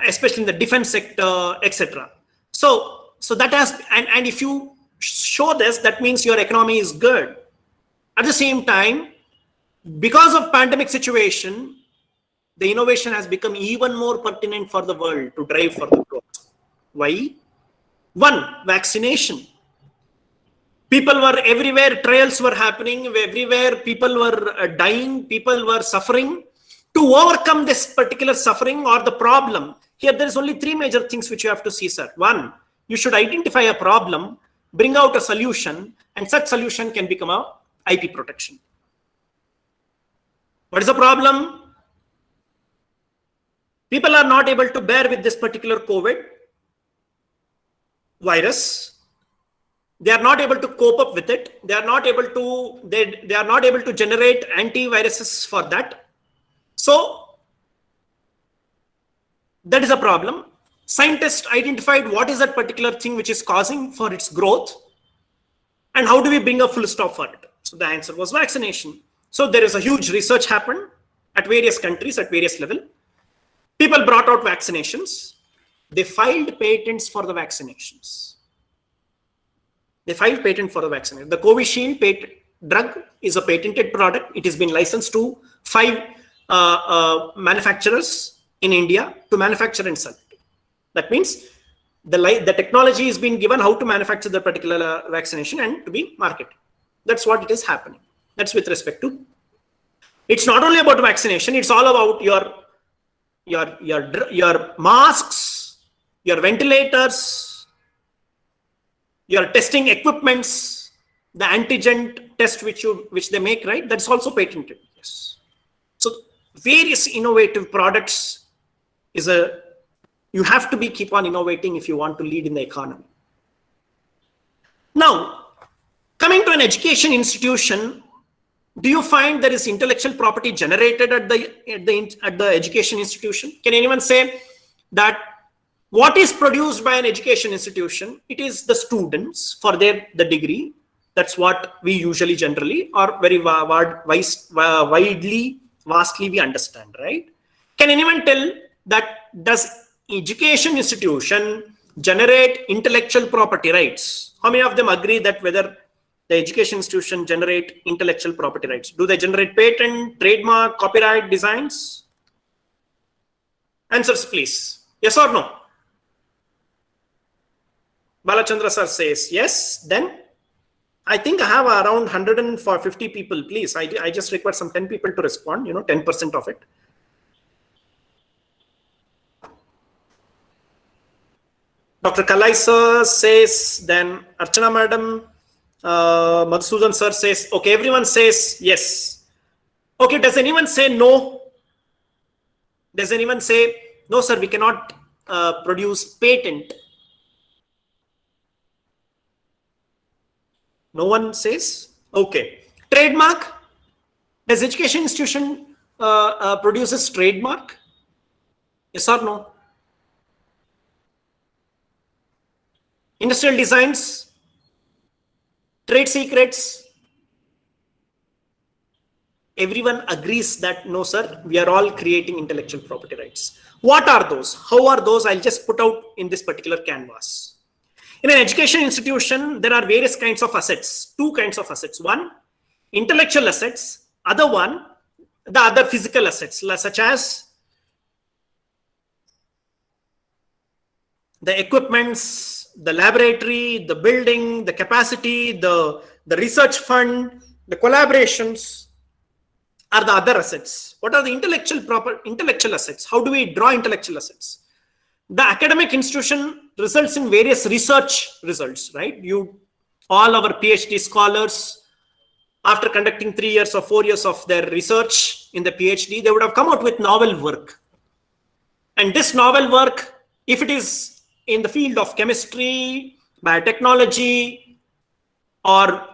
especially in the defense sector, etc. So that has, and if you show this, that means your economy is good. At the same time, because of pandemic situation, the innovation has become even more pertinent for the world to drive for the growth. Why? One, vaccination. People were everywhere, trials were happening, everywhere people were dying, people were suffering. To overcome this particular suffering or the problem, here there is only 3 major things which you have to see, sir. One, you should identify a problem, bring out a solution, and such solution can become a IP protection. What is the problem? People are not able to bear with this particular COVID virus. They are not able to cope up with it. They are not able to, they are not able to generate antiviruses for that. So that is a problem. Scientists identified what is that particular thing which is causing for its growth, and how do we bring a full stop for it? So the answer was vaccination. So there is a huge research happened at various countries at various level. People brought out vaccinations. They filed patents for the vaccinations. They filed patent for the vaccine. The Covishield drug is a patented product. It has been licensed to 5 manufacturers in India to manufacture and sell it. That means the technology is being given how to manufacture the particular vaccination and to be marketed. That's what it is happening. That's with respect to. It's not only about vaccination. It's all about your masks, your ventilators, your testing equipments, the antigen test which they make, right? That's also patented. Yes. So various innovative products you have to keep on innovating if you want to lead in the economy. Now, coming to an education institution, do you find there is intellectual property generated at the education institution? Can anyone say that what is produced by an education institution? It is the students for the degree. That's what we usually generally or very vastly we understand, right? Can anyone tell that does education institution generate intellectual property rights? How many of them agree that whether the education institution generate intellectual property rights? Do they generate patent, trademark, copyright, designs? Answers, please. Yes or no? Balachandra sir says yes. Then I think I have around 150 people. Please, I just require some 10 people to respond. 10% of it. Dr. Kalai sir says, then Archana madam, Madhusudan sir says, okay, everyone says yes. Okay, does anyone say no? Does anyone say, no sir, we cannot produce patent? No one says? Okay. Trademark? Does education institution produces trademark? Yes or no? Industrial designs, trade secrets. Everyone agrees that no, sir, we are all creating intellectual property rights. What are those? How are those? I'll just put out in this particular canvas. In an education institution, there are various kinds of assets, two kinds of assets. One, intellectual assets. Other one, the other physical assets, such as the equipments, the laboratory, the building, the capacity, the research fund, the collaborations are the other assets. What are the intellectual assets? How do we draw intellectual assets? The academic institution results in various research results, right? All our PhD scholars, after conducting 3 years or 4 years of their research in the PhD, they would have come out with novel work. And this novel work, if it is in the field of chemistry, biotechnology, or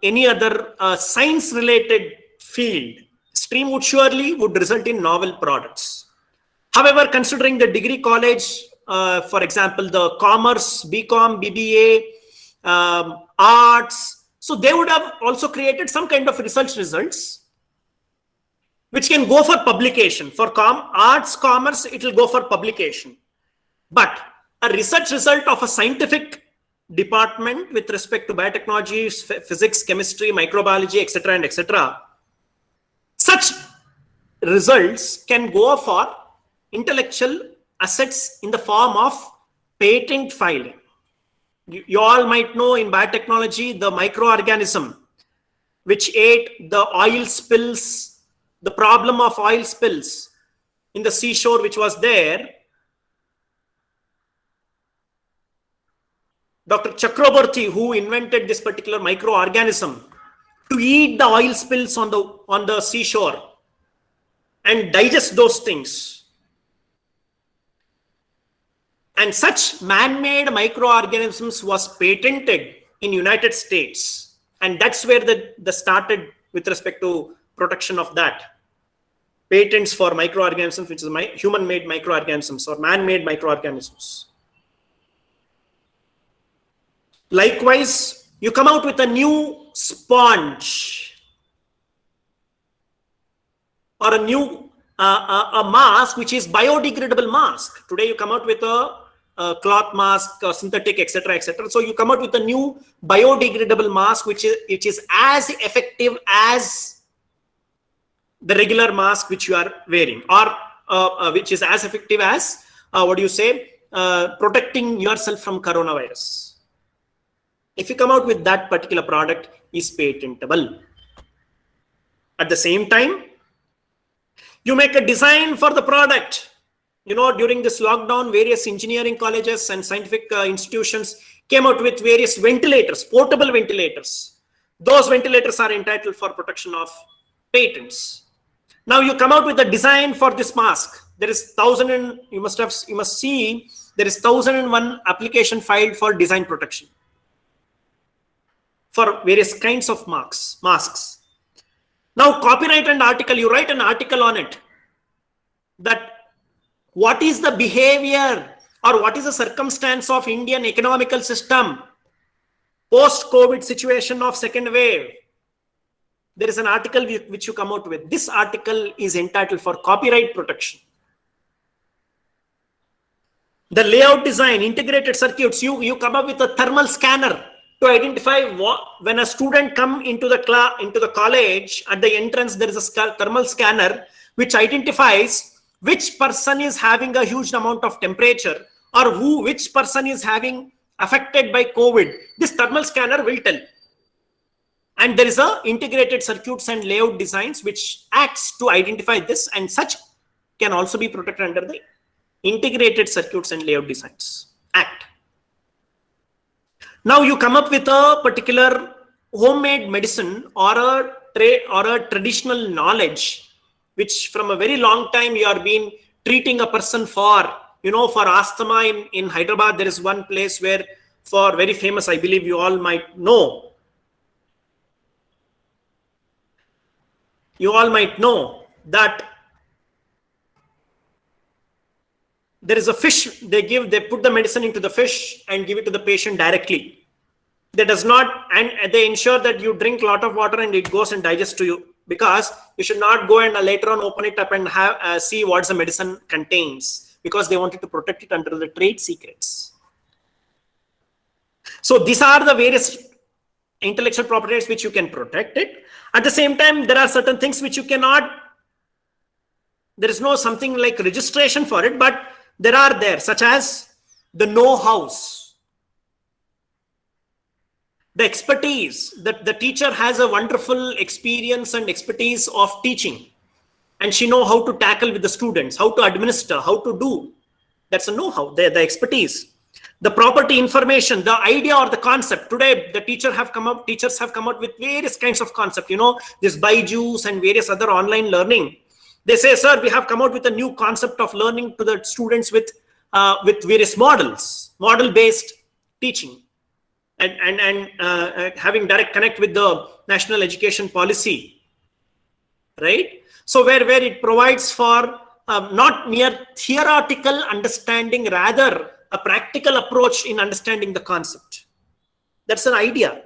any other science-related field, stream would result in novel products. However, considering the degree college, for example, the commerce, BCom, BBA, arts, so they would have also created some kind of research results which can go for publication. For arts, commerce, it will go for publication. But a research result of a scientific department with respect to biotechnology, physics, chemistry, microbiology, etc., and etc., such results can go for intellectual assets in the form of patent filing. You all might know in biotechnology, the microorganism which ate the oil spills, the problem of oil spills in the seashore which was there. Dr. Chakraborty, who invented this particular microorganism to eat the oil spills on the seashore and digest those things. And such man-made microorganisms was patented in United States. And that's where the started with respect to protection of that. Patents for microorganisms, which is human-made microorganisms or man-made microorganisms. Likewise, you come out with a new sponge or a new a mask which is biodegradable mask. Today you come out with a cloth mask, synthetic, etc., etc. So you come out with a new biodegradable mask which is as effective as the regular mask which you are wearing, or which is as effective as protecting yourself from coronavirus. If you come out with that particular product, is patentable. At the same time, you make a design for the product. During this lockdown, various engineering colleges and scientific institutions came out with various ventilators, portable ventilators. Those ventilators are entitled for protection of patents. Now you come out with a design for this mask. There is 1,000 and you must see there is 1,001 application filed for design protection for various kinds of masks. Now copyright and article, you write an article on it that what is the behavior or what is the circumstance of Indian economical system post-COVID situation of second wave. There is an article which you come out with. This article is entitled for copyright protection. The layout design, integrated circuits, you come up with a thermal scanner to identify when a student come into the college, at the entrance there is a thermal scanner which identifies which person is having a huge amount of temperature or which person is having affected by COVID. This thermal scanner will tell. And there is a integrated circuits and layout designs which acts to identify this, and such can also be protected under the Integrated Circuits and Layout Designs Act. Now you come up with a particular homemade medicine or a traditional knowledge, which from a very long time you are been treating a person for, for asthma in Hyderabad. There is one place where for very famous, I believe you all might know. You all might know that there is a fish they put the medicine into the fish and give it to the patient directly. And they ensure that you drink a lot of water and it goes and digests to you, because you should not go and later on open it up and have see what the medicine contains, because they wanted to protect it under the trade secrets. So these are the various intellectual properties which you can protect it. At the same time, there are certain things which you cannot, there is no something like registration for it, but there are there, such as the know-hows, the expertise, that the teacher has a wonderful experience and expertise of teaching, and she know how to tackle with the students, how to administer, how to do. That's a know-how, the expertise. The property information, the idea or the concept. Today, the teachers have come up with various kinds of concept. This Byju's and various other online learning. They say, sir, we have come out with a new concept of learning to the students with various models, model-based teaching, and having direct connect with the national education policy, right? So where it provides for not mere theoretical understanding, rather a practical approach in understanding the concept. That's an idea,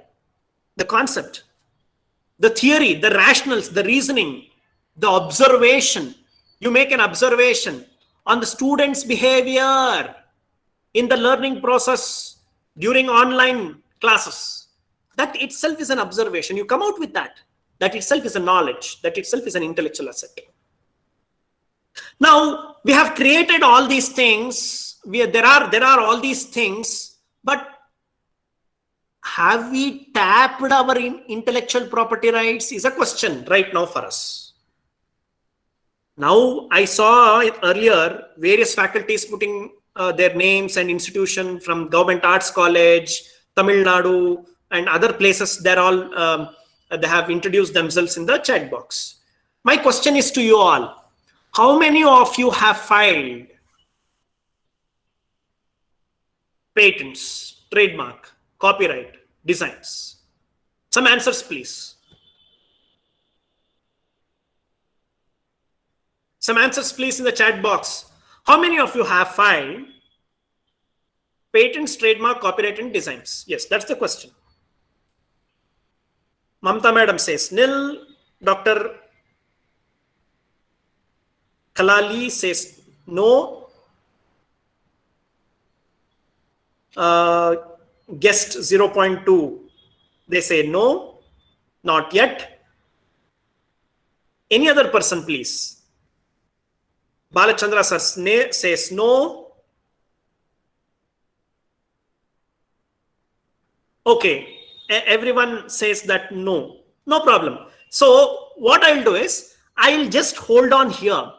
the concept, the theory, the rationals, the reasoning, the observation. You make an observation on the student's behavior in the learning process during online classes. That itself is an observation. You come out with that. That itself is a knowledge. That itself is an intellectual asset. Now, we have created all these things. There are all these things, but have we tapped our intellectual property rights is a question right now for us. Now, I saw earlier various faculties putting their names and institution from Government Arts College, Tamil Nadu, and other places. They're all they have introduced themselves in the chat box. My question is to you all: how many of you have filed patents, trademark, copyright, designs? Some answers, please. Some answers, please, in the chat box. How many of you have filed patents, trademark, copyright, and designs? Yes, that's the question. Mamta madam says nil. Dr. Kalali says no. Guest 0.2, they say no, not yet. Any other person, please? Balachandra sir says no. Okay, everyone says that no, no problem. So what I'll do is I'll just hold on here.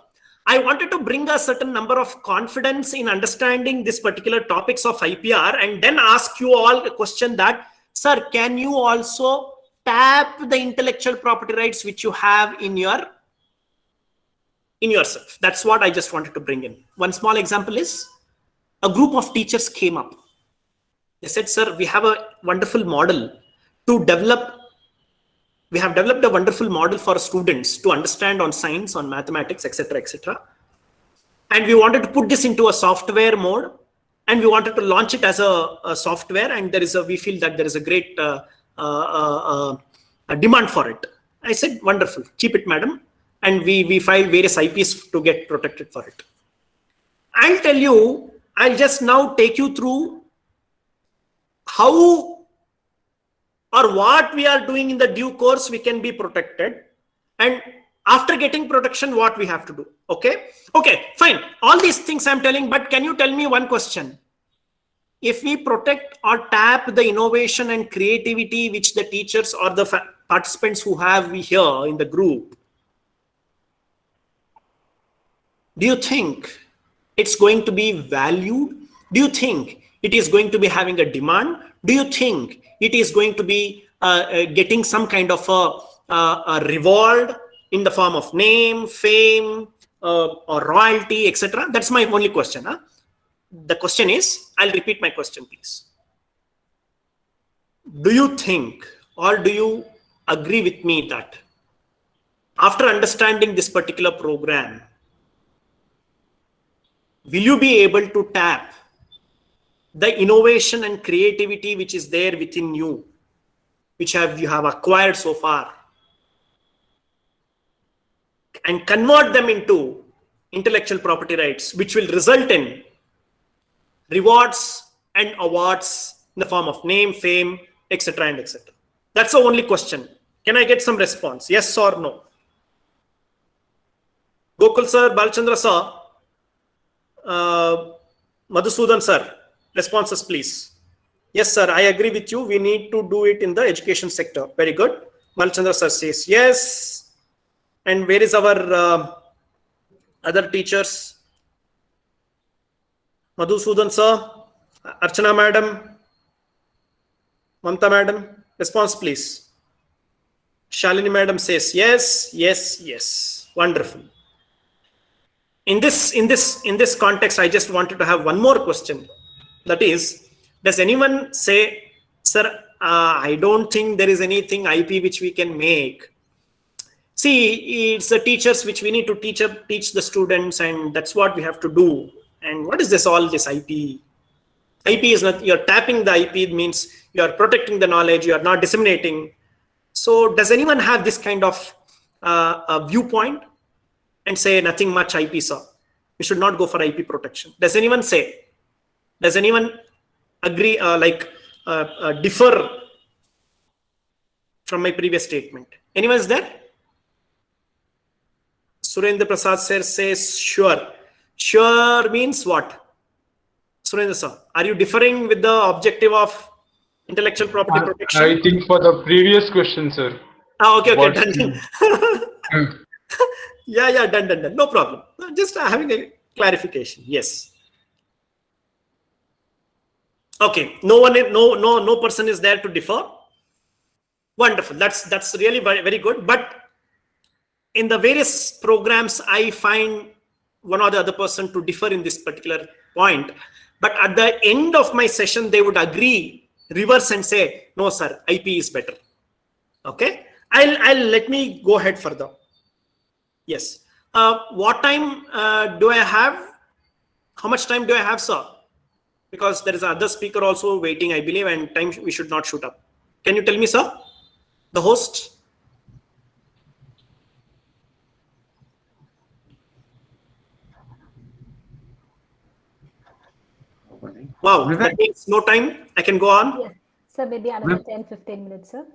I wanted to bring a certain number of confidence in understanding this particular topics of IPR and then ask you all a question that, sir, can you also tap the intellectual property rights which you have in yourself? That's what I just wanted to bring in. One small example is a group of teachers came up. They said, sir, we have a wonderful model to develop. We have developed a wonderful model for students to understand on science, on mathematics, etc., etc. And we wanted to put this into a software mode, and we wanted to launch it as a software. And we feel that there is a great a demand for it. I said, wonderful, keep it, madam. And we filed various IPs to get protected for it. I'll tell you, I'll just now take you through how or what we are doing in the due course we can be protected, and after getting protection what we have to do. Okay, fine, all these things I'm telling, but can you tell me one question? If we protect or tap the innovation and creativity which the teachers or the participants who have here in the group, do you think it's going to be valued? Do you think it is going to be having a demand? Do you think it is going to be getting some kind of a reward in the form of name, fame, or royalty, etc.? That's my only question. Huh? The question is, I'll repeat my question, please. Do you think, or do you agree with me that after understanding this particular program, will you be able to tap the innovation and creativity which is there within you, which you have acquired so far, and convert them into intellectual property rights, which will result in rewards and awards in the form of name, fame, etc. and etc. That's the only question. Can I get some response? Yes or no? Gokul sir, Balchandra sir, Madhusudan sir, responses please. Yes sir, I agree with you. We need to do it in the education sector. Very good. Balchandra sir says yes. And where is our other teachers? Madhusudan sir, Archana madam, Mamta madam, response please. Shalini madam says yes, yes, yes. Wonderful. In this context, I just wanted to have one more question. That is, does anyone say, sir, I don't think there is anything IP which we can make. See, it's the teachers which we need to teach the students, and that's what we have to do. And what is this, all this IP? IP is not, you're tapping the IP, means you're protecting the knowledge, you're not disseminating. So does anyone have this kind of a viewpoint and say nothing much IP, sir? We should not go for IP protection. Does anyone say? Does anyone agree, differ from my previous statement? Anyone is there? Surendra Prasad sir says sure. Sure means what? Surendra sir, are you differing with the objective of intellectual property protection? I think for the previous question, sir. Okay, done. Yeah, done. No problem. Just having a clarification. Yes. Okay. No person is there to differ. Wonderful. That's really very, very good. But in the various programs, I find one or the other person to differ in this particular point. But at the end of my session, they would agree, reverse, and say, no, sir, IP is better. Okay. I'll let me go ahead further. Yes. What time do I have? How much time do I have, sir? Because there is another speaker also waiting, I believe, and time we should not shoot up. Can you tell me, sir? The host? Wow, Vivek. that means no time. I can go on. Yes. Sir, maybe another 10-15 minutes, sir.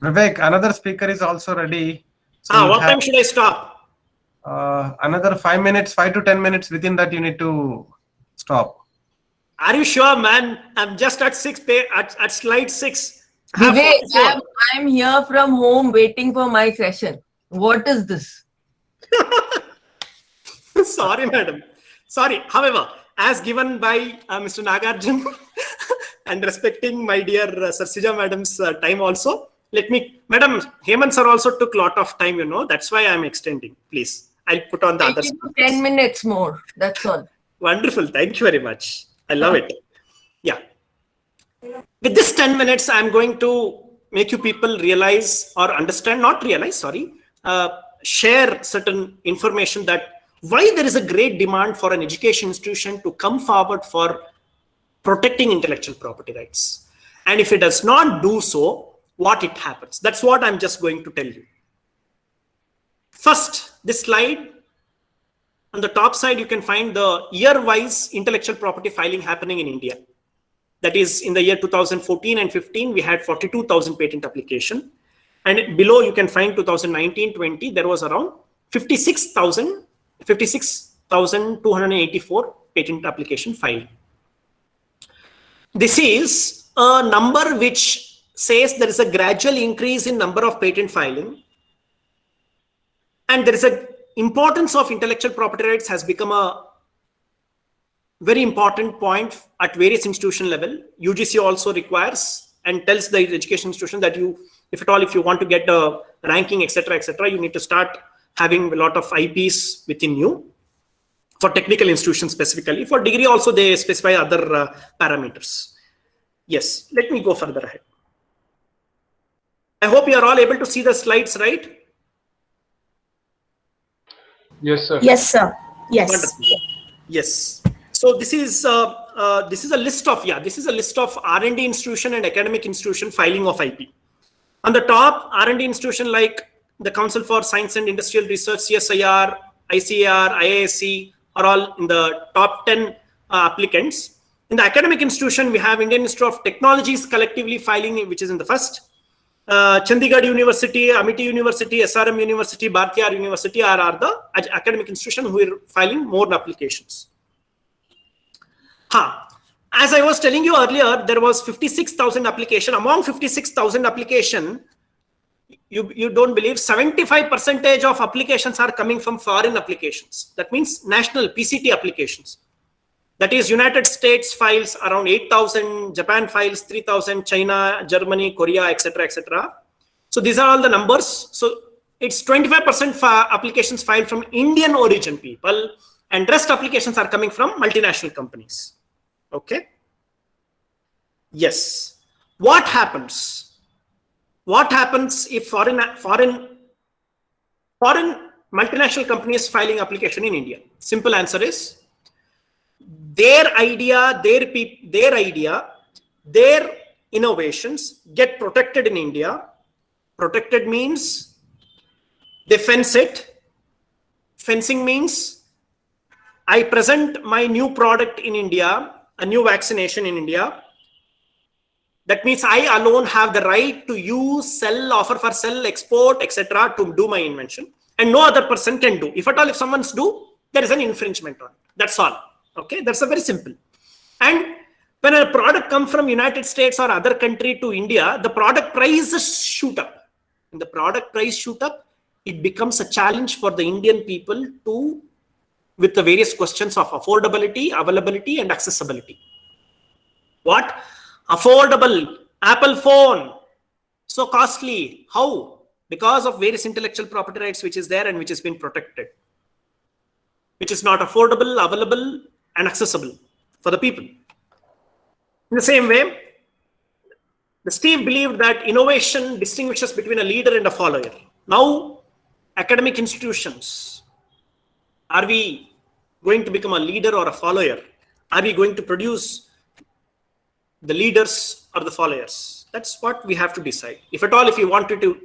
Vivek, another speaker is also ready. So you What have, time should I stop? another 5 minutes, 5 to 10 minutes. Within that, you need to stop. Are you sure, man? I'm just at at slide 6. I have Vivek, 44. I'm here from home waiting for my session. What is this? Sorry, madam. Sorry. However, as given by Mr. Nagarjun and respecting my dear Sarajisha madam's time also, Madam Hemanth sir also took a lot of time, That's why I'm extending. Please, I'll put on the I'll other. give you 10 minutes more. That's all. Wonderful. Thank you very much. I love it. Yeah. With this 10 minutes, I'm going to make you people realize or understand, not realize, sorry, share certain information that why there is a great demand for an education institution to come forward for protecting intellectual property rights. And if it does not do so, what it happens. That's what I'm just going to tell you. First, this slide, on the top side, you can find the year-wise intellectual property filing happening in India. That is, in the year 2014 and 15, we had 42,000 patent application. And below, you can find 2019-20, there was around 56,284 patent application filed. This is a number which says there is a gradual increase in number of patent filing. And there is a importance of intellectual property rights has become a very important point at various institution level. UGC also requires and tells the education institution that if you want to get a ranking, etc., you need to start having a lot of IPs within you. For technical institutions specifically. For degree also, they specify other parameters. Yes, let me go further ahead. I hope you are all able to see the slides, right? Yes, sir. Yes, sir. Yes. Wonderful. Yes. So this is a list of R&D institution and academic institution filing of IP. On the top, R&D institution like the Council for Science and Industrial Research, CSIR, ICAR, IISc are all in the top 10 applicants. In the academic institution, we have Indian Institute of Technologies collectively filing, which is in the first. Chandigarh University, Amity University, SRM University, Bharatiya University are the academic institutions who are filing more applications. As I was telling you earlier, there was 56,000 application. Among 56,000 application, you don't believe 75% of applications are coming from foreign applications. That means national PCT applications. That is, United States files around 8,000, Japan files 3,000, China, Germany, Korea, etc., etc. So these are all the numbers. So it's 25% applications filed from Indian origin people, and rest applications are coming from multinational companies. Okay. Yes. What happens? What happens if foreign multinational companies filing application in India? Simple answer is their idea, their innovations get protected in India. Protected means they fence it. Fencing means I present my new product in India, a new vaccination in India. That means I alone have the right to use, sell, offer for sell, export, etc. to do my invention, and no other person can do. If at all, if someone's do, there is an infringement on it. That's all. Okay, that's a very simple. And when a product comes from United States or other country to India, the product prices shoot up. When the product price shoot up, it becomes a challenge for the Indian people to, with the various questions of affordability, availability, and accessibility. What? Affordable. Apple phone. So costly. How? Because of various intellectual property rights which is there and which has been protected. Which is not affordable, available, and accessible for the people. In the same way, the Steve believed that innovation distinguishes between a leader and a follower. Now, academic institutions, are we going to become a leader or a follower? Are we going to produce the leaders or the followers? That's what we have to decide. If at all, if you wanted to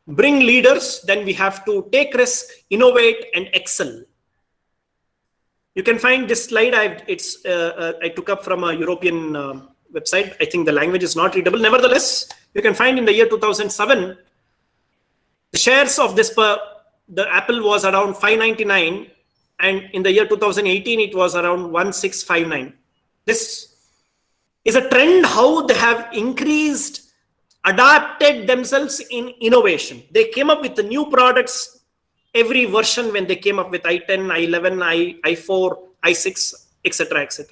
bring leaders, then we have to take risk, innovate, and excel. You can find this slide. I took up from a European website. I think the language is not readable. Nevertheless, you can find in the year 2007, the shares of this, the Apple was around 599, and in the year 2018, it was around 1659. This is a trend how they have increased, adapted themselves in innovation. They came up with the new products every version when they came up with i10, i11, i4, i6, etc., etc.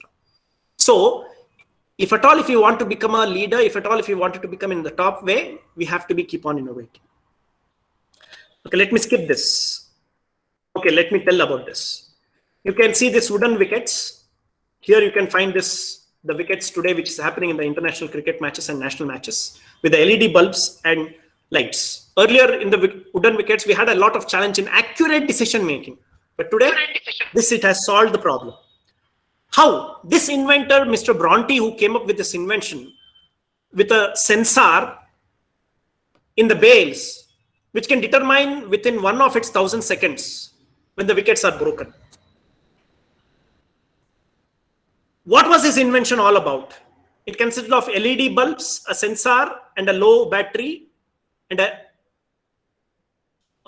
So, if at all, if you want to become a leader, if at all, if you wanted to become in the top way, we have to keep on innovating. Okay, let me skip this. Okay, let me tell about this. You can see these wooden wickets. Here you can find the wickets today, which is happening in the international cricket matches and national matches with the LED bulbs and lights. Earlier in the wooden wickets, we had a lot of challenge in accurate decision making. But today, it has solved the problem. How? This inventor, Mr. Bronte, who came up with this invention with a sensor in the bails, which can determine within one of its 1,000 seconds when the wickets are broken. What was his invention all about? It consisted of LED bulbs, a sensor, and a low battery, and a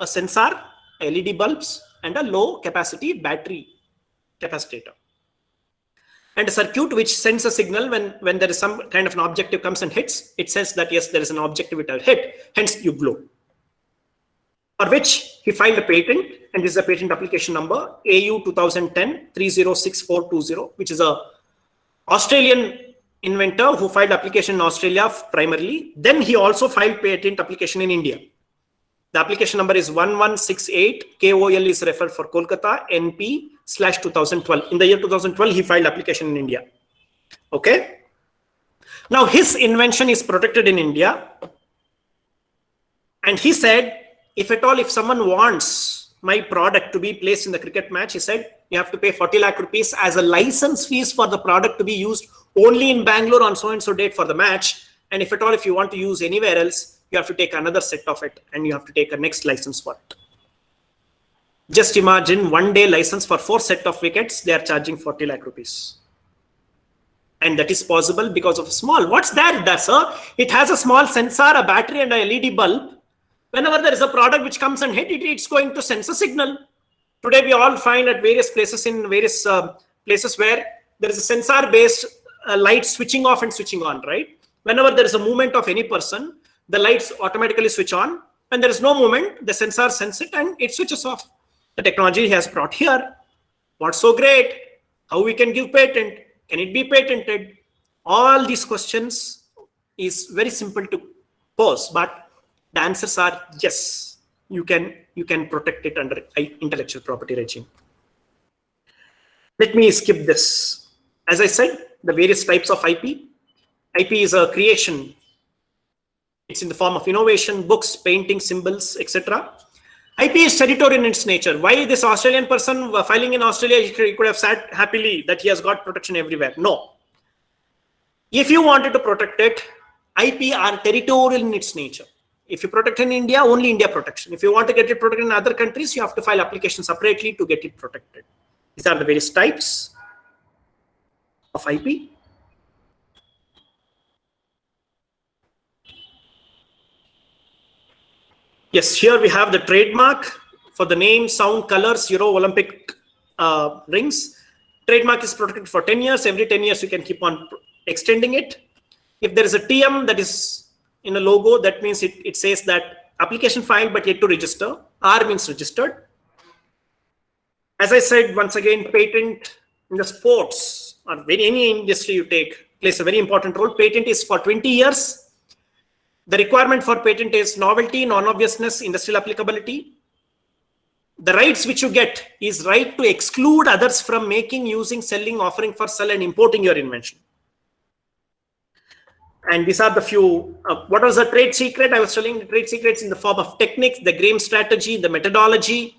sensor, LED bulbs, and a low capacity battery capacitor. And a circuit which sends a signal when there is some kind of an objective comes and hits, it says that yes, there is an objective it will hit, hence you glow. For which he filed a patent, and this is a patent application number AU 2010-306420, which is a Australian inventor who filed application in Australia primarily. Then he also filed patent application in India. The application number is 1168. KOL is referred for Kolkata, NP/2012. In the year 2012, he filed application in India. Okay. Now his invention is protected in India. And he said, if at all, if someone wants my product to be placed in the cricket match, he said, you have to pay 40 lakh rupees as a license fees for the product to be used only in Bangalore on so and so date for the match. And if at all, if you want to use anywhere else, you have to take another set of it and you have to take a next license for it. Just imagine 1 day license for 4 set of wickets, they are charging 40 lakh rupees. And that is possible because of a small. What's that, sir? It has a small sensor, a battery, and a LED bulb. Whenever there is a product which comes and hit it, it's going to sense a signal. Today, we all find at various places places where there is a sensor-based light switching off and switching on, right? Whenever there is a movement of any person, the lights automatically switch on. When there is no movement, the sensor senses it and it switches off. The technology he has brought here. What's so great? How we can give patent? Can it be patented? All these questions is very simple to pose, but the answers are yes. You can protect it under intellectual property regime. Let me skip this. As I said, the various types of IP. IP is a creation. It's in the form of innovation, books, painting, symbols, etc. IP is territorial in its nature. Why this Australian person filing in Australia, he could have sat happily that he has got protection everywhere. No. If you wanted to protect it, IP are territorial in its nature. If you protect in India, only India protection. If you want to get it protected in other countries, you have to file application separately to get it protected. These are the various types of IP. Yes, here we have the trademark for the name, sound, colors, Euro Olympic rings. Trademark is protected for 10 years. Every 10 years, you can keep on extending it. If there is a TM that is in a logo, that means it says that application filed but yet to register. R means registered. As I said, once again, patent in the sports or any industry you take plays a very important role. Patent is for 20 years. The requirement for patent is novelty, non-obviousness, industrial applicability. The rights which you get is right to exclude others from making, using, selling, offering for sale, and importing your invention. And these are the few. What was the trade secret? I was telling the trade secrets in the form of techniques, the game strategy, the methodology,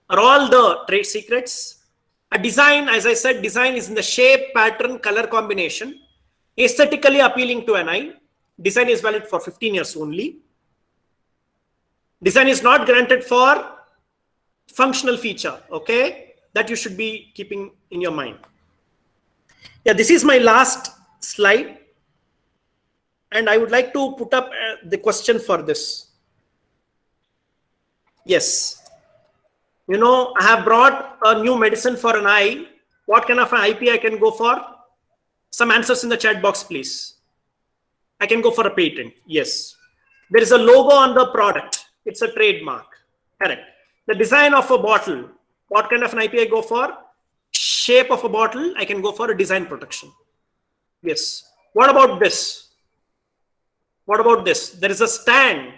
are all the trade secrets. A design, as I said, design is in the shape, pattern, color combination, aesthetically appealing to an eye. Design is valid for 15 years only. Design is not granted for functional feature, okay? That you should be keeping in your mind. Yeah, this is my last slide. And I would like to put up the question for this. Yes. You know, I have brought a new medicine for an eye. What kind of an IP I can go for? Some answers in the chat box, please. I can go for a patent. Yes. There is a logo on the product. It's a trademark. Correct. The design of a bottle. What kind of an IP I go for? Shape of a bottle. I can go for a design protection. Yes. What about this? What about this? There is a stand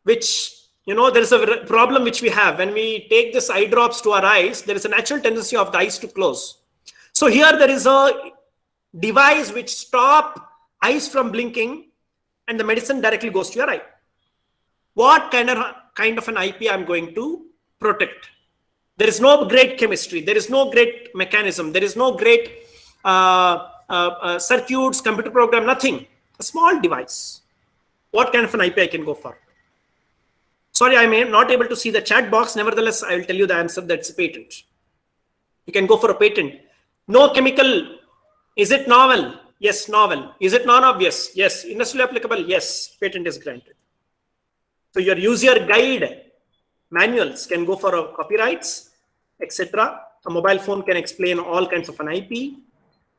which, there is a problem which we have. When we take this eye drops to our eyes, there is a natural tendency of the eyes to close. So here there is a device which stops eyes from blinking and the medicine directly goes to your eye. What kind of an IP I'm going to protect? There is no great chemistry. There is no great mechanism. There is no great circuits, computer program, nothing. A small device. What kind of an IP I can go for? Sorry, I am not able to see the chat box. Nevertheless, I will tell you the answer. That's a patent. You can go for a patent. No chemical. Is it novel? Yes, novel. Is it non-obvious? Yes. Industrially applicable? Yes. Patent is granted. So your user guide manuals can go for copyrights, etc. A mobile phone can explain all kinds of an IP.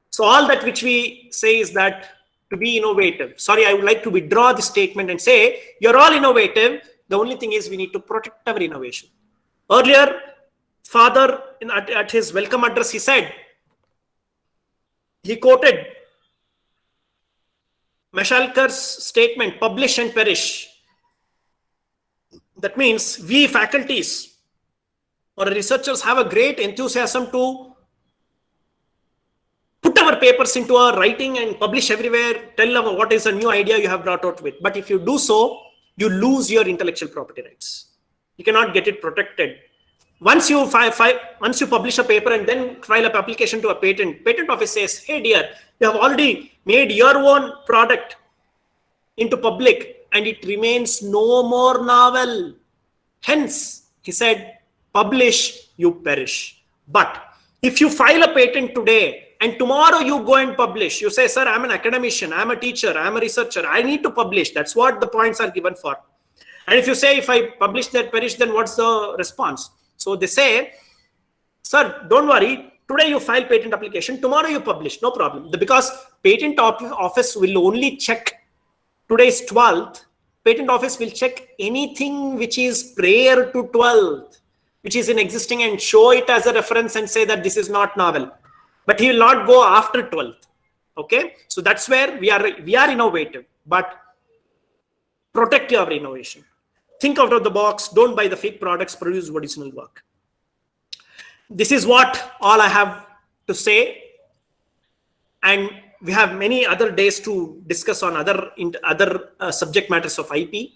So all that which we say is that to be innovative. Sorry, I would like to withdraw the statement and say you're all innovative. The only thing is we need to protect our innovation. Earlier, father at his welcome address, he quoted Mashalkar's statement, publish and perish. That means we faculties or researchers have a great enthusiasm to put our papers into a writing and publish everywhere, tell them what is a new idea you have brought out with. But if you do so, you lose your intellectual property rights. You cannot get it protected. Once you publish a paper and then file an application to a patent office says, hey dear, you have already made your own product into public and it remains no more novel. Hence, he said, publish, you perish. But if you file a patent today and tomorrow you go and publish, you say, sir, I'm an academician, I'm a teacher, I'm a researcher, I need to publish. That's what the points are given for. And if you say, if I publish that perish, then what's the response? So they say, sir, don't worry. Today you file patent application. Tomorrow you publish. No problem. Because patent office will only check today's 12th. Patent office will check anything which is prior to 12th, which is in existing and show it as a reference and say that this is not novel. But he will not go after 12th. Okay. So that's where we are innovative, but protect your innovation. Think out of the box. Don't buy the fake products. Produce original work. This is what all I have to say. And we have many other days to discuss on other subject matters of IP.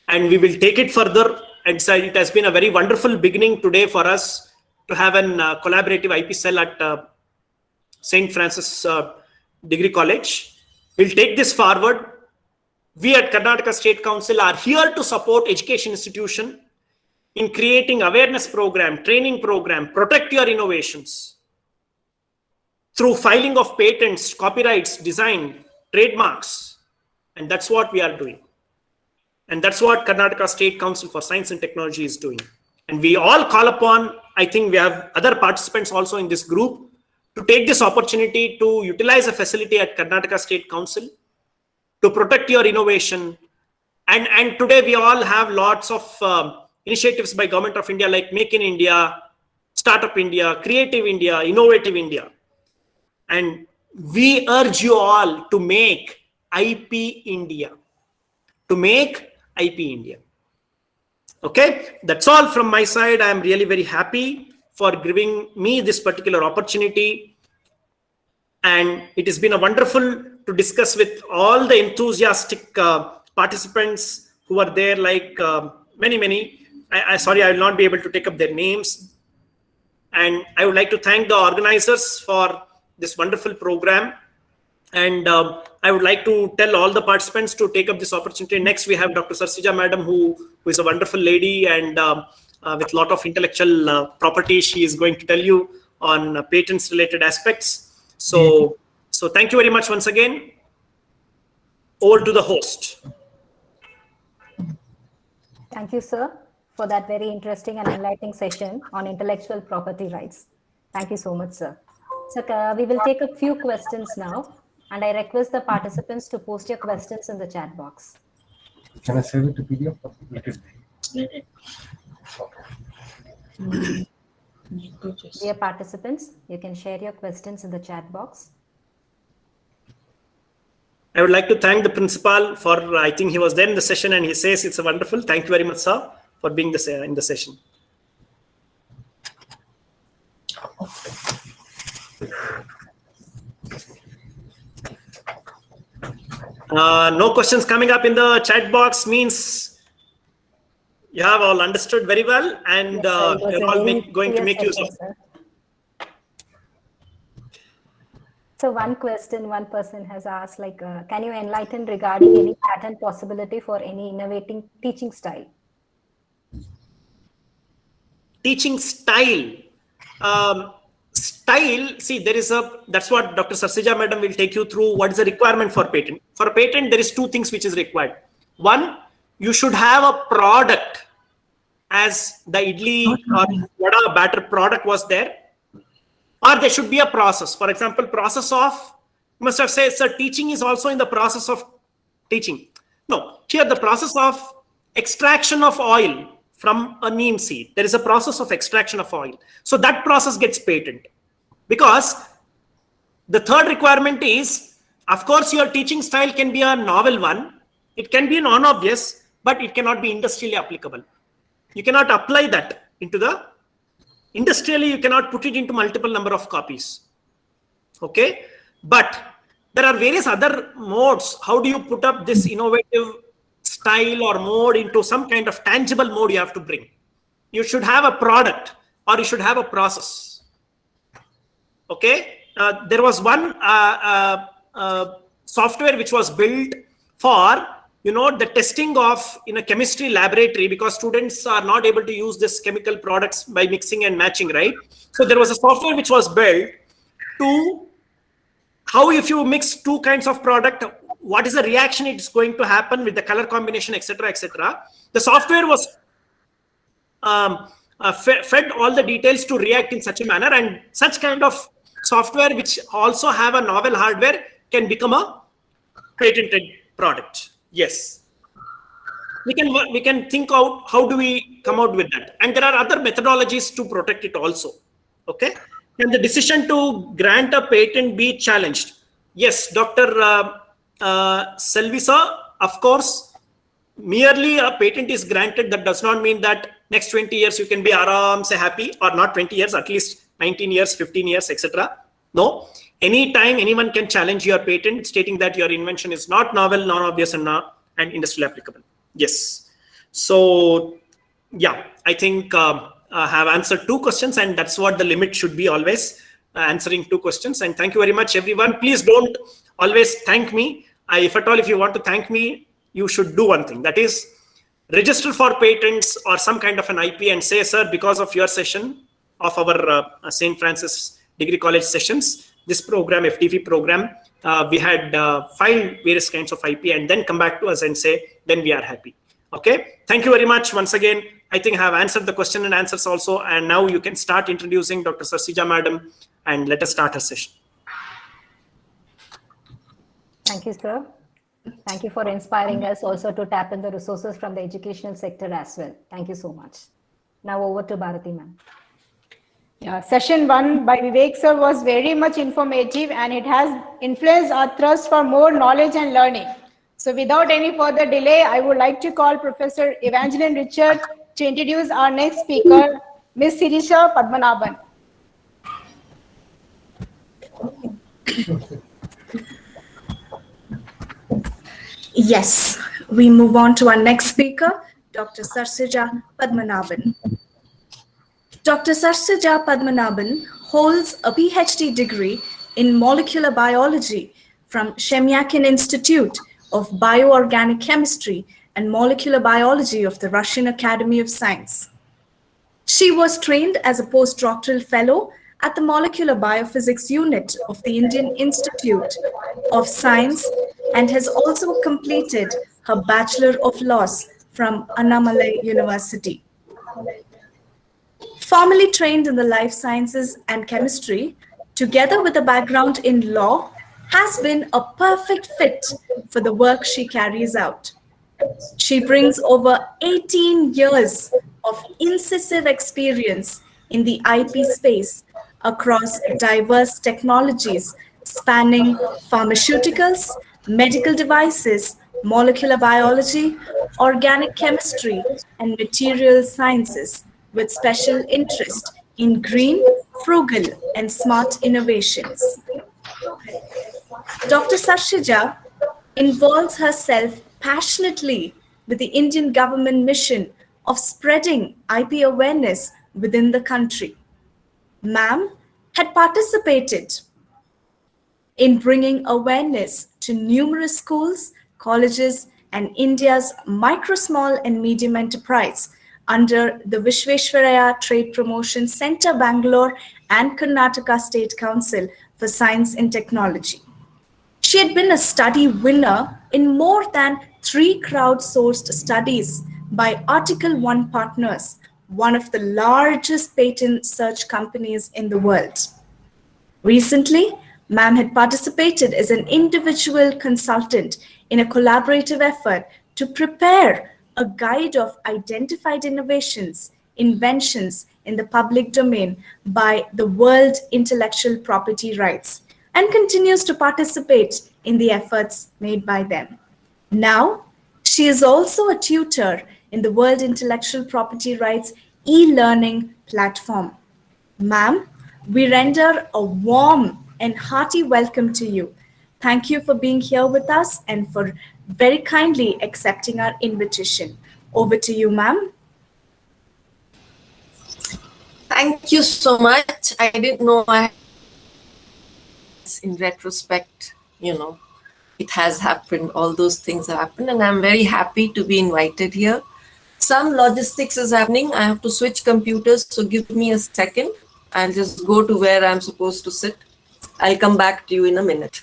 And we will take it further. And so it has been a very wonderful beginning today for us to have a collaborative IP cell at St. Francis Degree College. We'll take this forward. We at Karnataka State Council are here to support education institution in creating awareness program, training program, protect your innovations through filing of patents, copyrights, design, trademarks. And that's what we are doing. And that's what Karnataka State Council for Science and Technology is doing. And we all call upon, I think we have other participants also in this group, to take this opportunity to utilize a facility at Karnataka State Council to protect your innovation. And today we all have lots of initiatives by Government of India like Make in India, Startup India, Creative India, Innovative India. And we urge you all to make IP India. To make IP India. Okay, that's all from my side. I am really very happy for giving me this particular opportunity. And it has been a wonderful to discuss with all the enthusiastic participants who are there, like many. Sorry, I will not be able to take up their names. And I would like to thank the organizers for this wonderful program. And I would like to tell all the participants to take up this opportunity. Next, we have Dr. Sarajisha Madam, who is a wonderful lady and with a lot of intellectual property. She is going to tell you on patents related aspects. So thank you very much once again. Over to the host. Thank you, sir, for that very interesting and enlightening session on intellectual property rights. Thank you so much, sir. So we will take a few questions now, and I request the participants to post your questions in the chat box. Can I save it to PDF or let it be? Dear participants, you can share your questions in the chat box. I would like to thank the principal for, I think he was there in the session and he says it's a wonderful. Thank you very much, sir, for being in the session. No questions coming up in the chat box means you have all understood very well, and you're all going to make use of it. So one question, one person has asked, like, can you enlighten regarding any patent possibility for any innovating teaching style? Teaching style. See, there is that's what Dr. Sarajisha madam will take you through. What is the requirement for patent? For a patent, there is two things which is required. One, you should have a product as the idli or whatever batter product was there, or there should be a process. For example, process of, you must have said, sir, teaching is also in the process of teaching. No, here the process of extraction of oil from a neem seed. There is a process of extraction of oil. So that process gets patent. Because the third requirement is, of course, your teaching style can be a novel one. It can be non-obvious, but it cannot be industrially applicable. You cannot apply that into the, industrially, you cannot put it into multiple number of copies. Okay? But there are various other modes. How do you put up this innovative style or mode into some kind of tangible mode you have to bring? You should have a product or you should have a process. Okay? There was one software which was built for, the testing of in a chemistry laboratory, because students are not able to use this chemical products by mixing and matching, right? So there was a software which was built to how, if you mix two kinds of product, what is the reaction it's going to happen with the color combination, etc., etc. The software was fed all the details to react in such a manner, and such kind of software which also have a novel hardware can become a patented product. Yes, we can think out how do we come out with that, and there are other methodologies to protect it also. Okay, can the decision to grant a patent be challenged? Yes, Dr. Selvi sir, of course, merely a patent is granted, that does not mean that next 20 years you can be aram se happy, or not 20 years, at least 19 years, 15 years, etc. No, anytime anyone can challenge your patent stating that your invention is not novel, non-obvious, and industrially applicable. Yes. So yeah, I think I have answered 2 questions, and that's what the limit should be, always answering 2 questions. And thank you very much, everyone. Please don't always thank me. If at all, if you want to thank me, you should do one thing, that is register for patents or some kind of an IP and say, sir, because of your session of our St. Francis Degree College sessions, this program, FDV program, we had filed various kinds of IP, and then come back to us and say, then we are happy. Okay. Thank you very much once again. I think I have answered the question and answers also. And now you can start introducing Dr. Sarajisha madam, and let us start her session. Thank you, sir. Thank you for inspiring us also to tap in the resources from the educational sector as well. Thank you so much. Now over to Bharati ma'am. Yeah, session 1 by Vivek sir was very much informative, and it has influenced our thrust for more knowledge and learning. So without any further delay, I would like to call Professor Evangeline Richard to introduce our next speaker, Ms. Sarajisha Padmanabhan. Yes, we move on to our next speaker, Dr. Sarajisha Padmanabhan. Dr. Sarajisha Padmanabhan holds a PhD degree in molecular biology from Shemyakin Institute of Bioorganic Chemistry and Molecular Biology of the Russian Academy of Science. She was trained as a postdoctoral fellow at the Molecular Biophysics Unit of the Indian Institute of Science and has also completed her Bachelor of Laws from Annamalai University. Formerly trained in the life sciences and chemistry, together with a background in law, has been a perfect fit for the work she carries out. She brings over 18 years of incisive experience in the IP space across diverse technologies spanning pharmaceuticals, medical devices, molecular biology, organic chemistry, and material sciences, with special interest in green, frugal, and smart innovations. Dr. Sarajisha involves herself passionately with the Indian government mission of spreading IP awareness within the country. Ma'am had participated in bringing awareness to numerous schools, colleges, and India's micro, small, and medium enterprise under the Visvesvaraya Trade Promotion Center, Bangalore, and Karnataka State Council for Science and Technology. She had been a study winner in more than 3 crowdsourced studies by Article 1 partners, one of the largest patent search companies in the world. Recently, Ma'am had participated as an individual consultant in a collaborative effort to prepare a guide of identified innovations, inventions in the public domain by the World Intellectual Property Rights, and continues to participate in the efforts made by them. Now, she is also a tutor in the World Intellectual Property Rights e-learning platform. Ma'am, we render a warm and hearty welcome to you. Thank you for being here with us and for very kindly accepting our invitation. Over to you, ma'am. Thank you so much. I didn't know in retrospect, it has happened. All those things have happened, and I'm very happy to be invited here. Some logistics is happening. I have to switch computers, so give me a second. I'll just go to where I'm supposed to sit. I'll come back to you in a minute.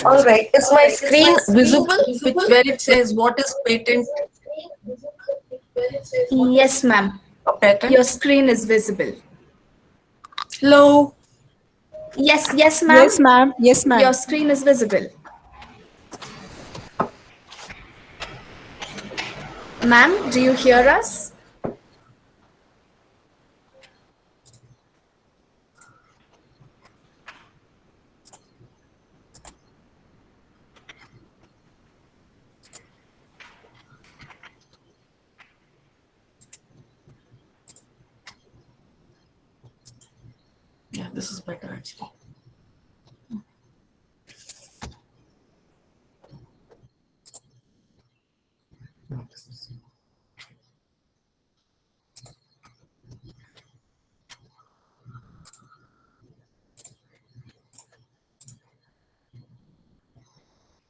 All right, is my screen visible? Where it says what is patent? Yes, ma'am. Patent? Your screen is visible. Hello? Yes, ma'am. Yes, ma'am. Yes, ma'am. Your screen is visible. Ma'am, do you hear us? Yeah, this is better actually.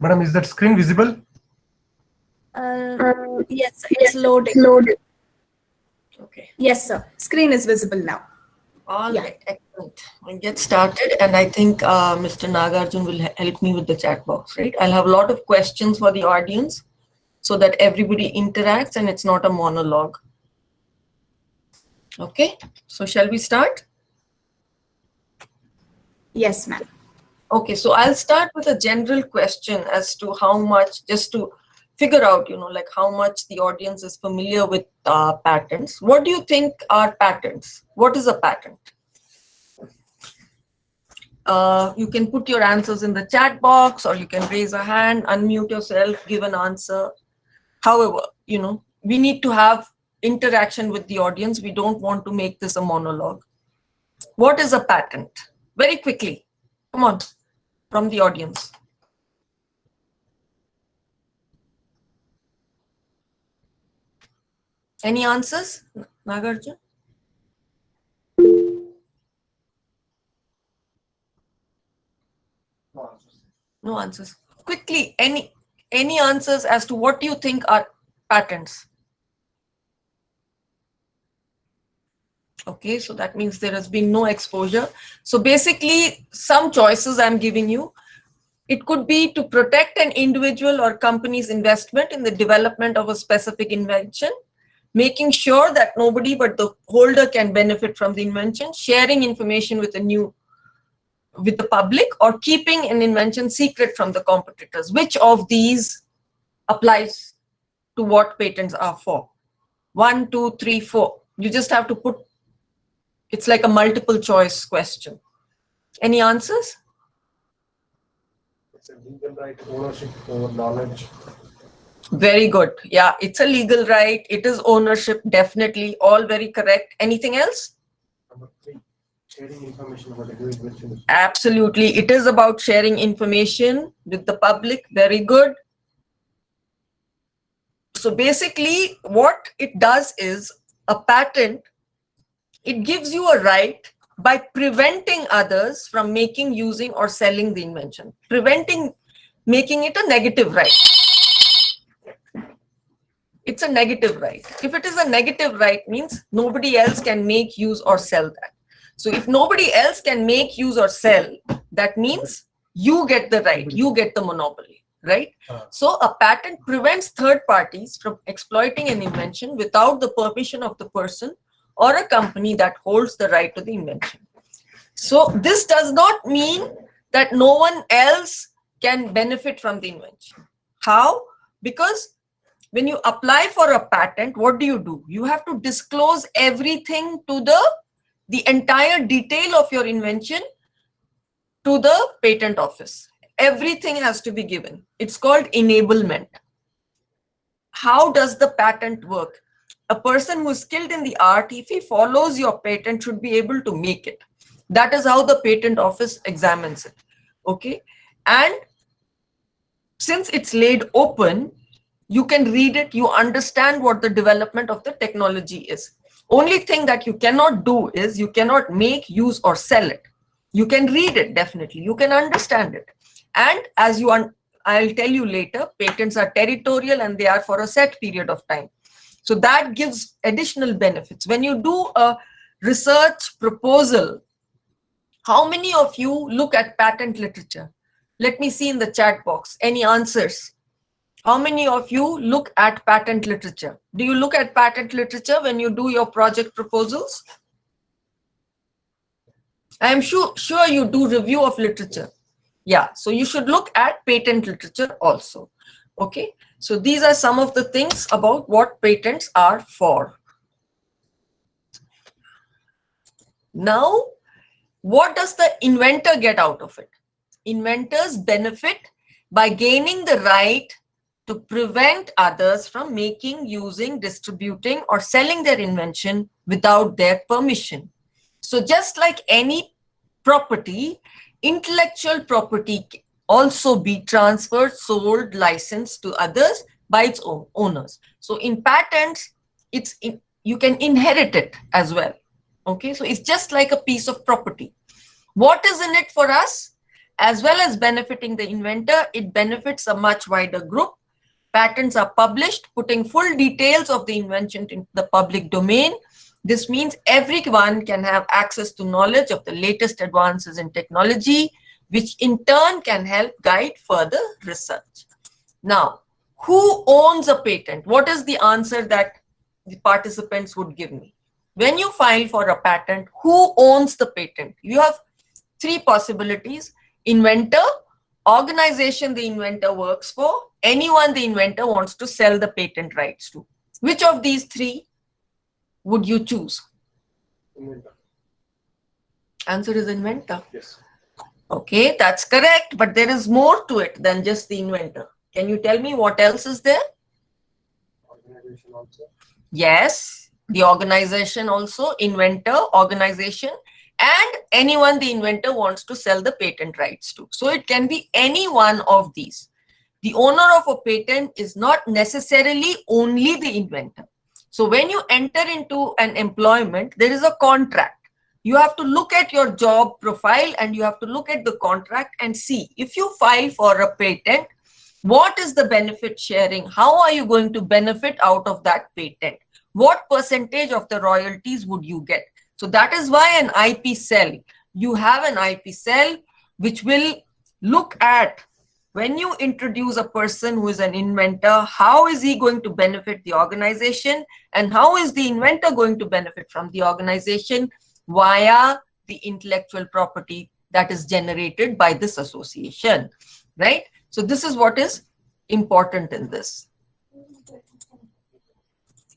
Madam, is that screen visible? Yes, it's loading. Okay. Yes, sir. Screen is visible now. All right, excellent. We'll get started, and I think Mr. Nagarjun will help me with the chat box, right? I'll have a lot of questions for the audience so that everybody interacts and it's not a monologue. Okay, so shall we start? Yes, ma'am. Okay, so I'll start with a general question as to how much, just to figure out, like how much the audience is familiar with patents. What do you think are patents? What is a patent? You can put your answers in the chat box, or you can raise a hand, unmute yourself, give an answer. However, we need to have interaction with the audience. We don't want to make this a monologue. What is a patent? Very quickly. Come on, from the audience. Any answers, Nagarjun? No answers. Quickly, any Any answers as to what you think are patents? Okay, so that means there has been no exposure. So basically, some choices I'm giving you. It could be to protect an individual or company's investment in the development of a specific invention, making sure that nobody but the holder can benefit from the invention, sharing information with the public, or keeping an invention secret from the competitors. Which of these applies to what patents are for? 1, 2, 3, 4. You just have to put, it's like a multiple choice question. Any answers? It's a legal right, ownership over knowledge. Very good. Yeah, it's a legal right. It is ownership, definitely. All very correct. Anything else? Number 3, sharing information about a new invention. Absolutely. It is about sharing information with the public. Very good. So basically, what it does is a patent, it gives you a right by preventing others from making, using, or selling the invention. Preventing, making it a negative right. It's a negative right. If it is a negative right, means nobody else can make, use, or sell that. So if nobody else can make, use, or sell, that means you get the right, you get the monopoly, right? So a patent prevents third parties from exploiting an invention without the permission of the person or a company that holds the right to the invention. So this does not mean that no one else can benefit from the invention. How? Because when you apply for a patent, what do? You have to disclose everything to the entire detail of your invention to the patent office. Everything has to be given. It's called enablement. How does the patent work? A person who is skilled in the art, if he follows your patent, should be able to make it. That is how the patent office examines it. Okay. And since it's laid open, you can read it, you understand what the development of the technology is. Only thing that you cannot do is you cannot make, use, or sell it. You can read it, definitely. You can understand it. And as I'll tell you later, patents are territorial and they are for a set period of time. So that gives additional benefits. When you do a research proposal, how many of you look at patent literature? Let me see in the chat box. Any answers? How many of you look at patent literature? Do you look at patent literature when you do your project proposals? I am sure you do review of literature. Yeah, so you should look at patent literature also. Okay, so these are some of the things about what patents are for. Now, what does the inventor get out of it? Inventors benefit by gaining the right to prevent others from making, using, distributing, or selling their invention without their permission. So just like any property, intellectual property can also be transferred, sold, licensed to others by its own owners. So in patents, you can inherit it as well. Okay, so it's just like a piece of property. What is in it for us? As well as benefiting the inventor, it benefits a much wider group. Patents are published, putting full details of the invention into the public domain. This means everyone can have access to knowledge of the latest advances in technology, which in turn can help guide further research. Now, who owns a patent? What is the answer that the participants would give me? When you file for a patent, who owns the patent? You have three possibilities: inventor, organization the inventor works for, anyone the inventor wants to sell the patent rights to. Which of these three would you choose? Inventor. Answer is inventor. Yes. Okay, that's correct, but there is more to it than just the inventor. Can you tell me what else is there? Organization also. Yes, the organization also, inventor, organization, and anyone the inventor wants to sell the patent rights to. So it can be any one of these. The owner of a patent is not necessarily only the inventor. So when you enter into an employment, there is a contract. You have to look at your job profile and you have to look at the contract and see if you file for a patent, What is the benefit sharing? How are you going to benefit out of that patent? What percentage of the royalties would you get? So that is why an IP cell, you have an IP cell which will look at, when you introduce a person who is an inventor, how is he going to benefit the organization, and how is the inventor going to benefit from the organization via the intellectual property that is generated by this association, right? So this is what is important in this.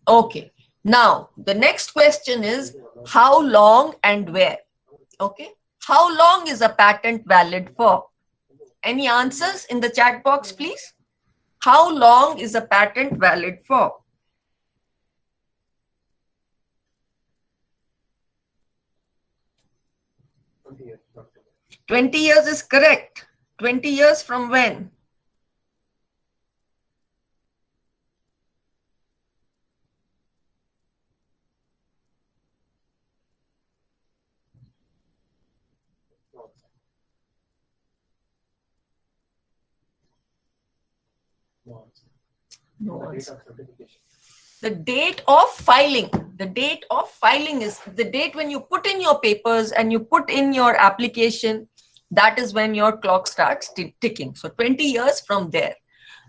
Okay, now the next question is how long and where? Okay, how long is a patent valid for? Any answers in the chat box, please? How long is a patent valid for? Yes. 20 years is correct. 20 years from when? No answer. The date of filing. The date of filing is the date when you put in your papers and you put in your application. That is when your clock starts ticking. So 20 years from there.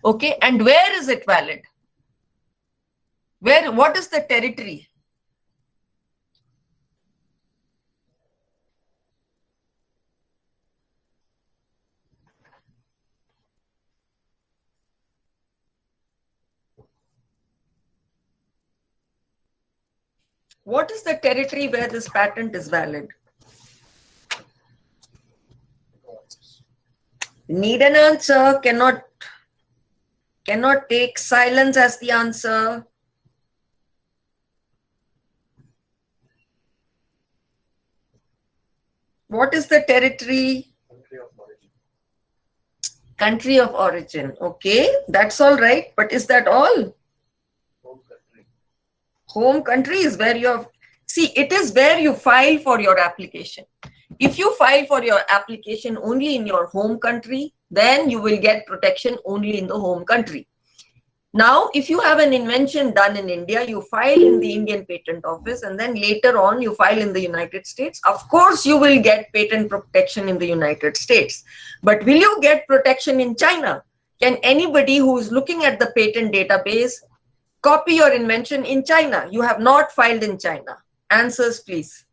Okay, and where is it valid? Where? What is the territory? What is the territory where this patent is valid? Need an answer, cannot take silence as the answer. What is the territory? Country of origin. Country of origin. Okay, that's all right. But is that all? Home country. Home country is where you have, see, it is where you file for your application. If you file for your application only in your home country, then you will get protection only in the home country. Now, if you have an invention done in India, you file in the Indian Patent Office, and then later on you file in the United States. Of course, you will get patent protection in the United States. But will you get protection in China? Can anybody who is looking at the patent database copy your invention in China? You have not filed in China. Answers, please.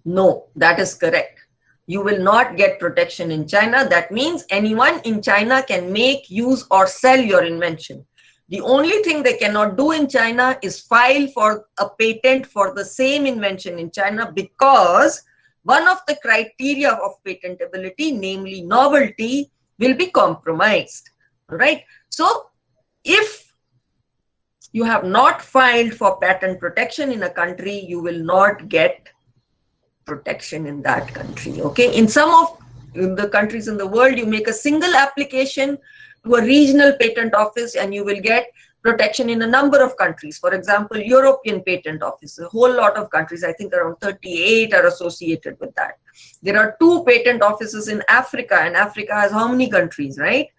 No, that is correct. You will not get protection in China. That means anyone in China can make, use, or sell your invention. The only thing they cannot do in China is file for a patent for the same invention in China, because one of the criteria of patentability, namely novelty, will be compromised. All right. So if you have not filed for patent protection in a country, you will not get protection in that country. Okay, in some of the countries in the world, you make a single application to a regional patent office and you will get protection in a number of countries. For example, European Patent Office, a whole lot of countries, I think around 38 are associated with that. There are 2 patent offices in Africa, and Africa has how many countries, right?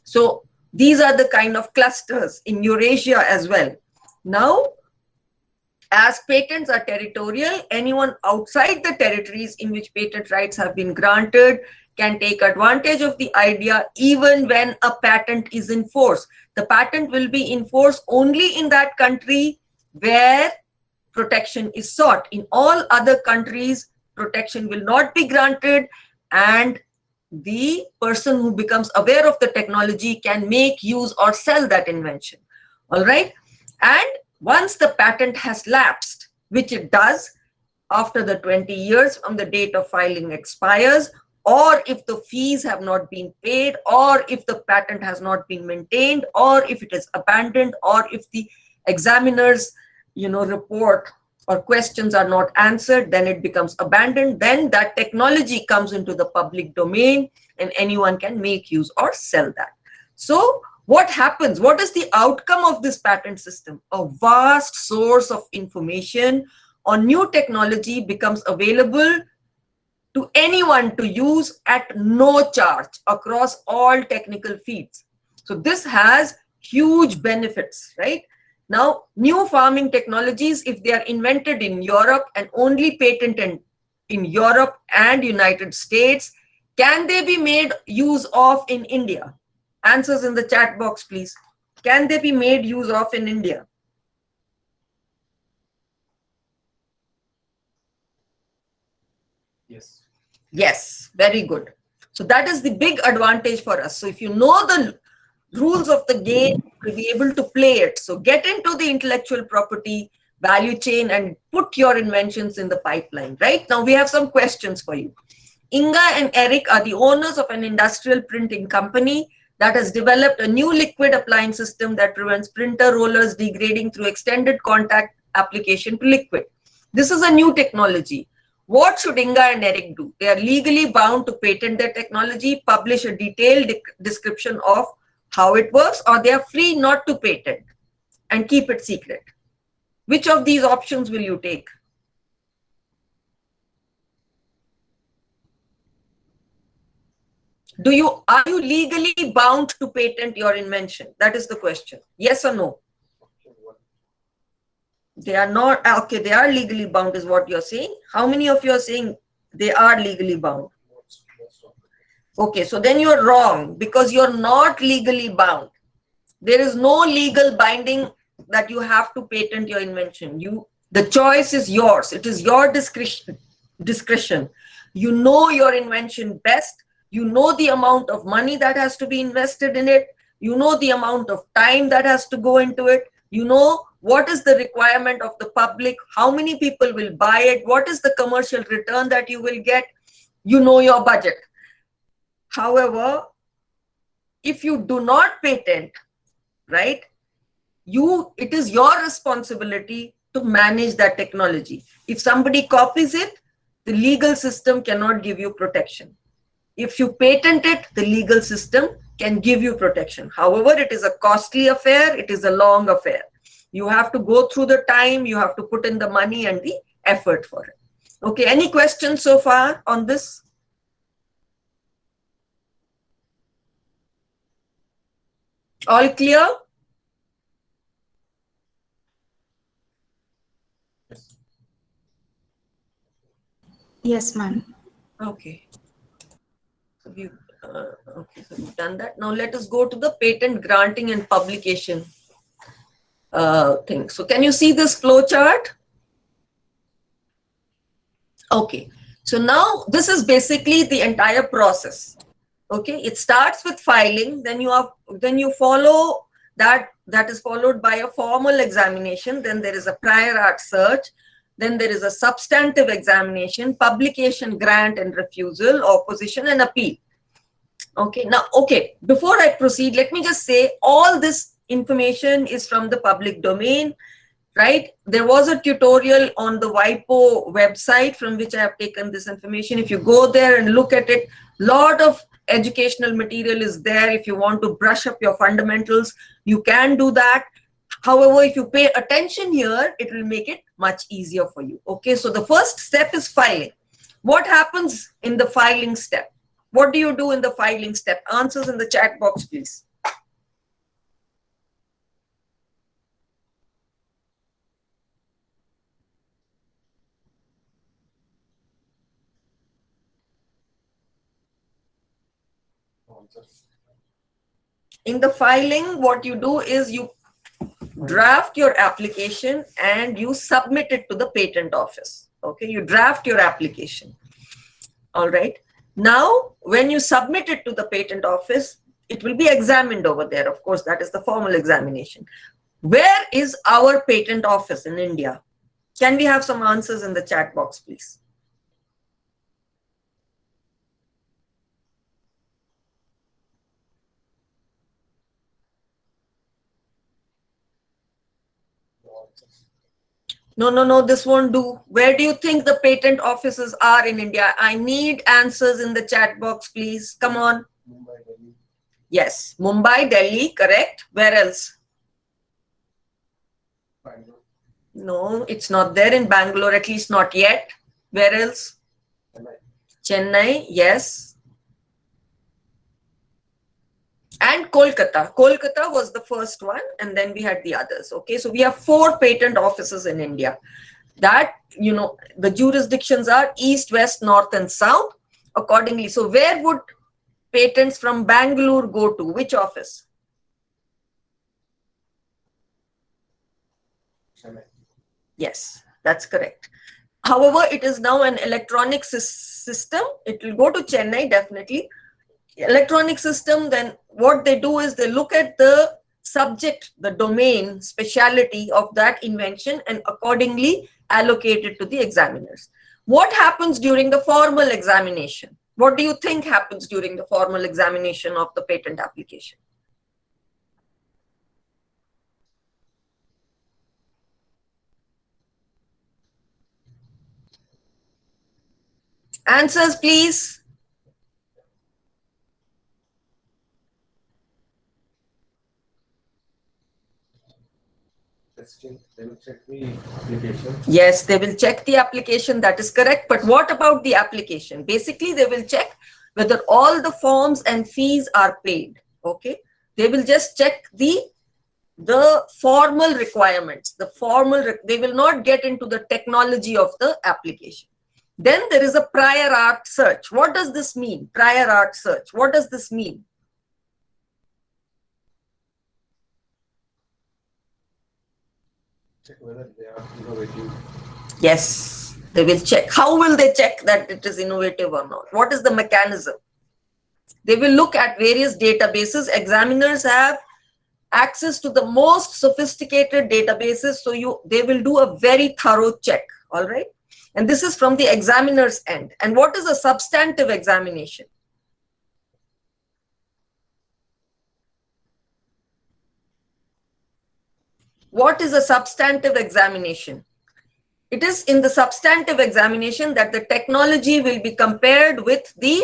So these are the kind of clusters in Eurasia as well. Now, as patents are territorial, anyone outside the territories in which patent rights have been granted can take advantage of the idea even when a patent is in force. The patent will be in force only in that country where protection is sought. In all other countries, protection will not be granted, and the person who becomes aware of the technology can make, use, or sell that invention. All right. And once the patent has lapsed, which it does after the 20 years from the date of filing expires, or if the fees have not been paid, or if the patent has not been maintained, or if it is abandoned, or if the examiner's report or questions are not answered, then it becomes abandoned. Then that technology comes into the public domain and anyone can make, use, or sell that. So What happens? What is the outcome of this patent system? A vast source of information on new technology becomes available to anyone to use at no charge across all technical fields. So this has huge benefits, right? Now, new farming technologies, if they are invented in Europe and only patented in Europe and United States, can they be made use of in India? Answers in the chat box, please. Can they be made use of in India? Yes. Yes, very good. So that is the big advantage for us. So if you know the rules of the game, you'll be able to play it. So get into the intellectual property value chain and put your inventions in the pipeline. Right now, we have some questions for you. Inga and Eric are the owners of an industrial printing company that has developed a new liquid applying system that prevents printer rollers degrading through extended contact application to liquid. This is a new technology. What should Inga and Eric do? They are legally bound to patent their technology, publish a detailed description of how it works, or they are free not to patent and keep it secret. Which of these options will you take? Are you legally bound to patent your invention? That is the question. Yes or no? They are not. Okay, they are legally bound is what you're saying. How many of you are saying they are legally bound? Okay, so then you're wrong because you're not legally bound. There is no legal binding that you have to patent your invention. The choice is yours. It is your discretion. You know your invention best. You know the amount of money that has to be invested in it. You know the amount of time that has to go into it. You know what is the requirement of the public, how many people will buy it, what is the commercial return that you will get. You know your budget. However, if you do not patent, right, it is your responsibility to manage that technology. If somebody copies it, the legal system cannot give you protection. If you patent it, the legal system can give you protection. However, it is a costly affair. It is a long affair. You have to go through the time. You have to put in the money and the effort for it. Okay, any questions so far on this? All clear? Yes, ma'am. Okay. So we've done that. Now let us go to the patent granting and publication thing. So can you see this flow chart? Okay. So now this is basically the entire process. Okay. It starts with filing. Then you follow that. That is followed by a formal examination. Then there is a prior art search. Then there is a substantive examination, publication, grant and refusal, opposition and appeal. Okay, now, before I proceed, let me just say all this information is from the public domain, right? There was a tutorial on the WIPO website from which I have taken this information. If you go there and look at it, lot of educational material is there. If you want to brush up your fundamentals, you can do that. However, if you pay attention here, it will make it much easier for you. Okay, so the first step is filing. What happens in the filing step? What do you do in the filing step? Answers in the chat box, please. In the filing, what you do is you draft your application and you submit it to the patent office. Okay, you draft your application. All right. Now, when you submit it to the patent office, it will be examined over there. Of course, that is the formal examination. Where is our patent office in India? Can we have some answers in the chat box, please? No, this won't do. Where do you think the patent offices are in India? I need answers in the chat box, please. Come on. Yes. Mumbai, Delhi, correct. Where else? No, it's not there in Bangalore, at least not yet. Where else? Chennai, yes. And Kolkata. Kolkata was the first one, and then we had the others. Okay, so we have 4 patent offices in India. That, you know, the jurisdictions are east, west, north, and south accordingly. So where would patents from Bangalore go to? Which office? Yes, that's correct. However, it is now an electronic system. It will go to Chennai, definitely. Electronic system, then what they do is they look at the subject, the domain, speciality of that invention, and accordingly allocate it to the examiners. What happens during the formal examination? What do you think happens during the formal examination of the patent application? Answers, please. They will check the application. Yes, they will check the application. That is correct. But what about the application? Basically, they will check whether all the forms and fees are paid. Okay. They will just check the formal requirements. They will not get into the technology of the application. Then there is a prior art search. What does this mean? Prior art search. What does this mean? Check whether they are innovative. Yes, they will check. How will they check that it is innovative or not? What is the mechanism? They will look at various databases. Examiners have access to the most sophisticated databases, so they will do a very thorough check. All right. And this is from the examiner's end. And what is a substantive examination? What is a substantive examination? It is in the substantive examination that the technology will be compared with the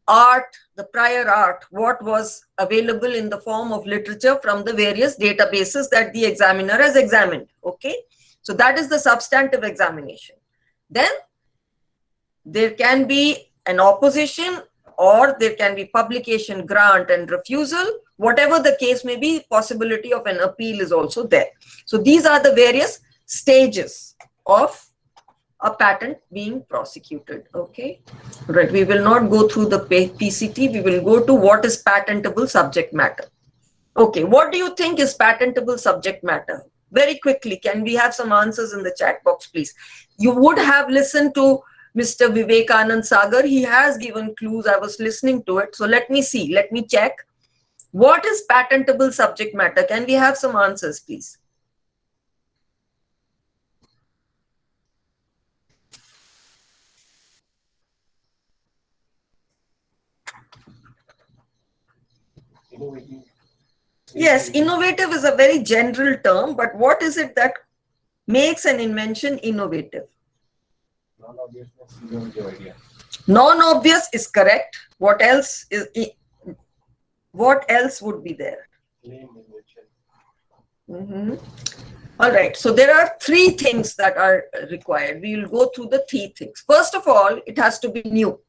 art, the prior art, what was available in the form of literature from the various databases that the examiner has examined. Okay. So that is the substantive examination. Then there can be an opposition, or there can be publication, grant and refusal. Whatever the case may be, possibility of an appeal is also there. So these are the various stages of a patent being prosecuted. Okay, right. We will not go through the PCT. We will go to what is patentable subject matter. Okay, what do you think is patentable subject matter? Very quickly, can we have some answers in the chat box, please? You would have listened to Mr. Vivek, Anand, Sagar. He has given clues. I was listening to it. So let me see. Let me check. What is patentable subject matter? Can we have some answers, please? Innovative. Yes, innovative is a very general term, but what is it that makes an invention innovative? Non-obviousness, innovative idea. Non-obvious is correct. What else would be there? Plain invention. All right. So there are 3 things that are required. We will go through the 3 things. First of all, it has to be new.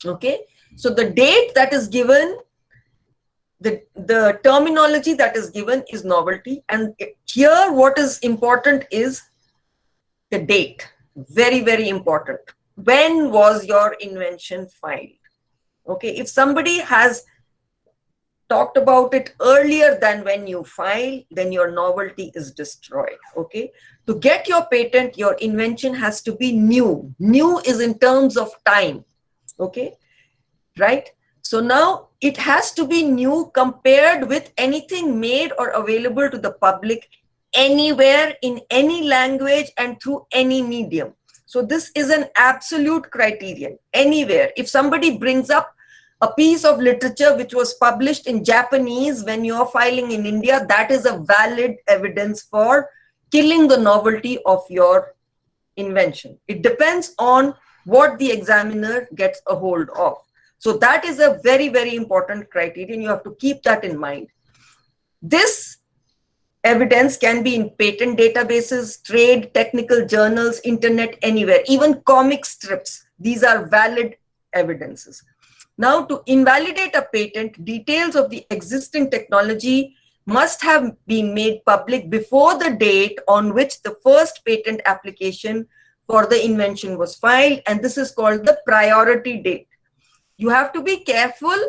Okay. So the date that is given, the terminology that is given is novelty. And here what is important is the date. Very, very important. When was your invention filed? Okay. If somebody has talked about it earlier than when you file, then your novelty is destroyed. Okay. To get your patent, your invention has to be new. New is in terms of time. Okay. Right. So now it has to be new compared with anything made or available to the public anywhere, in any language and through any medium. So this is an absolute criterion. Anywhere. If somebody brings up a piece of literature which was published in Japanese when you are filing in India, that is a valid evidence for killing the novelty of your invention. It depends on what the examiner gets a hold of. So that is a very, very important criterion. You have to keep that in mind. This evidence can be in patent databases, trade, technical journals, internet, anywhere, even comic strips. These are valid evidences. Now, to invalidate a patent, details of the existing technology must have been made public before the date on which the first patent application for the invention was filed, and this is called the priority date. You have to be careful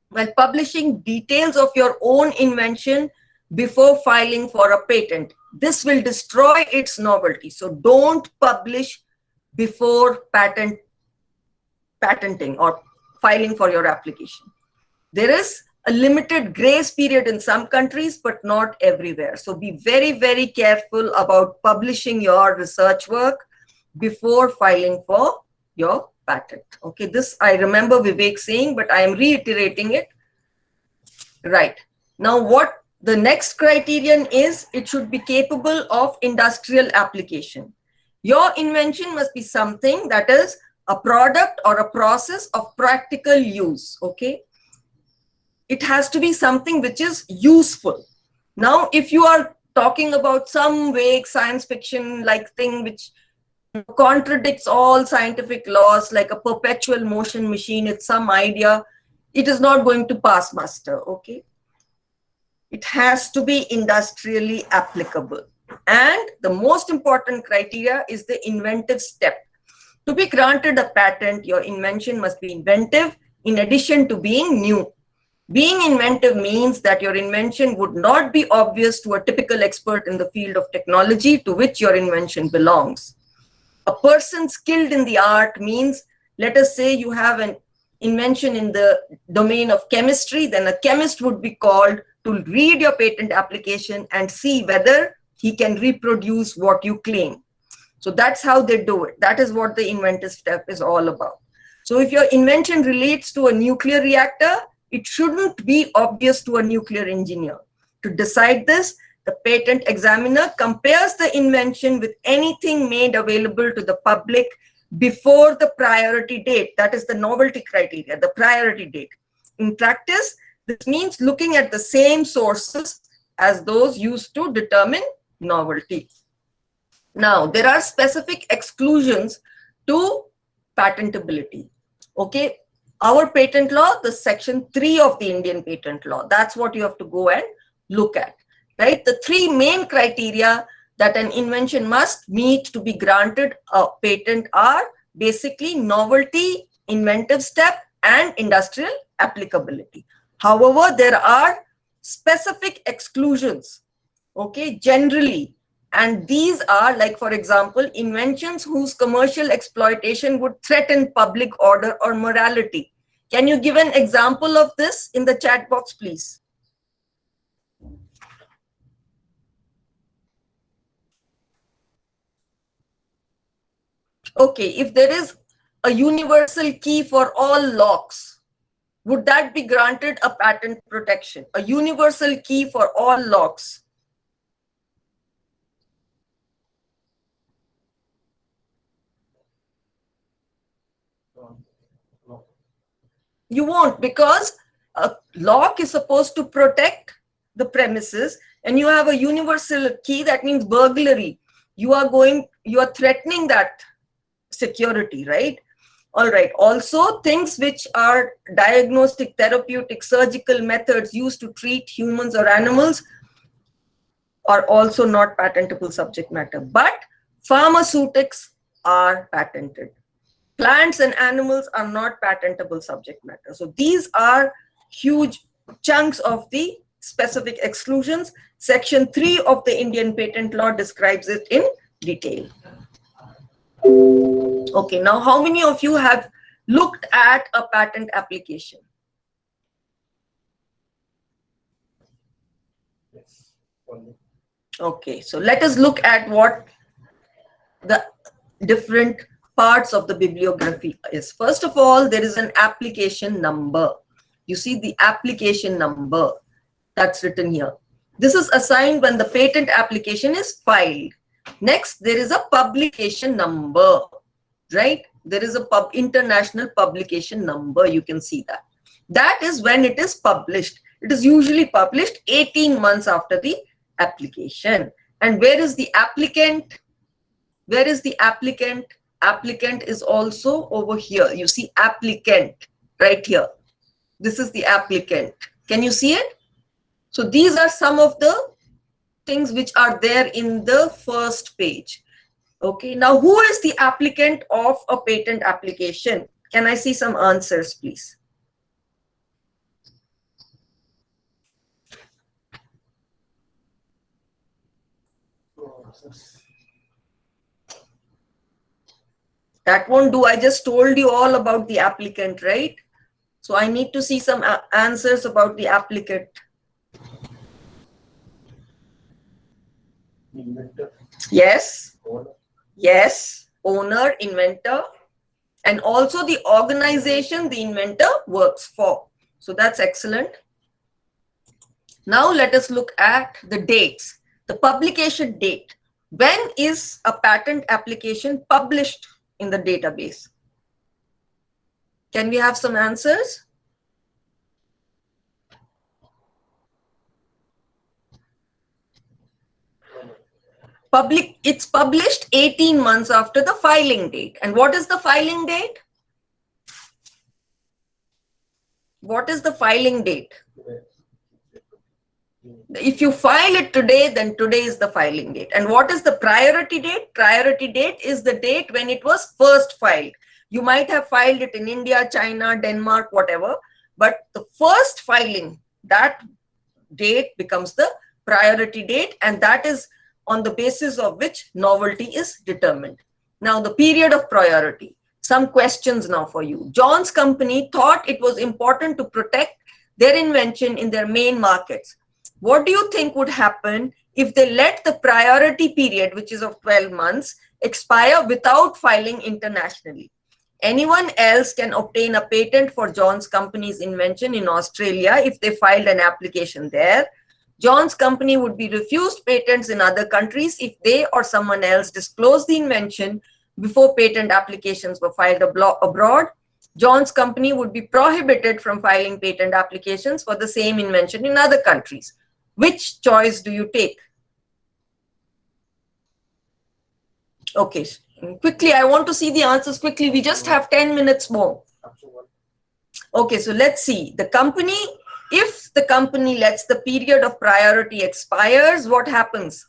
when publishing details of your own invention before filing for a patent. This will destroy its novelty. So don't publish before patenting or filing for your application. There is a limited grace period in some countries, but not everywhere. So be very, very careful about publishing your research work before filing for your patent. Okay, this I remember Vivek saying, but I am reiterating it. Right. Now, what the next criterion is, it should be capable of industrial application. Your invention must be something that is a product or a process of practical use. Okay. It has to be something which is useful. Now, if you are talking about some vague science fiction like thing which contradicts all scientific laws, like a perpetual motion machine, it's some idea, it is not going to pass muster. Okay. It has to be industrially applicable. And the most important criteria is the inventive step. To be granted a patent, your invention must be inventive in addition to being new. Being inventive means that your invention would not be obvious to a typical expert in the field of technology to which your invention belongs. A person skilled in the art means, let us say you have an invention in the domain of chemistry, then a chemist would be called to read your patent application and see whether he can reproduce what you claim. So that's how they do it. That is what the inventive step is all about. So if your invention relates to a nuclear reactor, it shouldn't be obvious to a nuclear engineer. To decide this, the patent examiner compares the invention with anything made available to the public before the priority date. That is the novelty criteria, the priority date. In practice, this means looking at the same sources as those used to determine novelty. Now, there are specific exclusions to patentability. Okay. Our patent law, the section 3 of the Indian patent law, that's what you have to go and look at, right? The three main criteria that an invention must meet to be granted a patent are basically novelty, inventive step, and industrial applicability. However, there are specific exclusions, okay, generally. And these are, like, for example, inventions whose commercial exploitation would threaten public order or morality. Can you give an example of this in the chat box, please? Okay, if there is a universal key for all locks, would that be granted a patent protection? A universal key for all locks. You won't, because a lock is supposed to protect the premises, and you have a universal key, that means burglary. You are threatening that security, right? All right. Also, things which are diagnostic, therapeutic, surgical methods used to treat humans or animals are also not patentable subject matter, but pharmaceutics are patented. Plants and animals are not patentable subject matter. So these are huge chunks of the specific exclusions. Section 3 of the Indian patent law describes it in detail. Okay, now how many of you have looked at a patent application? Okay, so let us look at what the different parts of the bibliography is. First of all, there is an application number. You see the application number that's written here. This is assigned when the patent application is filed. Next, there is a publication number, right? there is a international publication number. You can see that. That is when it is published. It is usually published 18 months after the application. And where is the applicant? Where is the applicant? Applicant is also over here. You see applicant right here. This is the applicant. Can you see it? So these are some of the things which are there in the first page. Okay, now who is the applicant of a patent application? Can I see some answers, please? That won't do. I just told you all about the applicant, right? So I need to see some answers about the applicant. Inventor. Yes. Owner. Yes. Owner, inventor, and also the organization the inventor works for. So that's excellent. Now let us look at the dates. The publication date. When is a patent application published in the database? Can we have some answers? It's published 18 months after the filing date. And what is the filing date? What is the filing date? If you file it today, then today is the filing date. And what is the priority date? Priority date is the date when it was first filed. You might have filed it in India, China, Denmark, whatever. But the first filing, that date becomes the priority date. And that is on the basis of which novelty is determined. Now, the period of priority. Some questions now for you. John's company thought it was important to protect their invention in their main markets. What do you think would happen if they let the priority period, which is of 12 months, expire without filing internationally? Anyone else can obtain a patent for John's company's invention in Australia if they filed an application there. John's company would be refused patents in other countries if they or someone else disclosed the invention before patent applications were filed abroad. John's company would be prohibited from filing patent applications for the same invention in other countries. Which choice do you take? Okay, quickly, I want to see the answers quickly. We just have 10 minutes more. Okay, so let's see. The company, if the company lets the period of priority expires, what happens?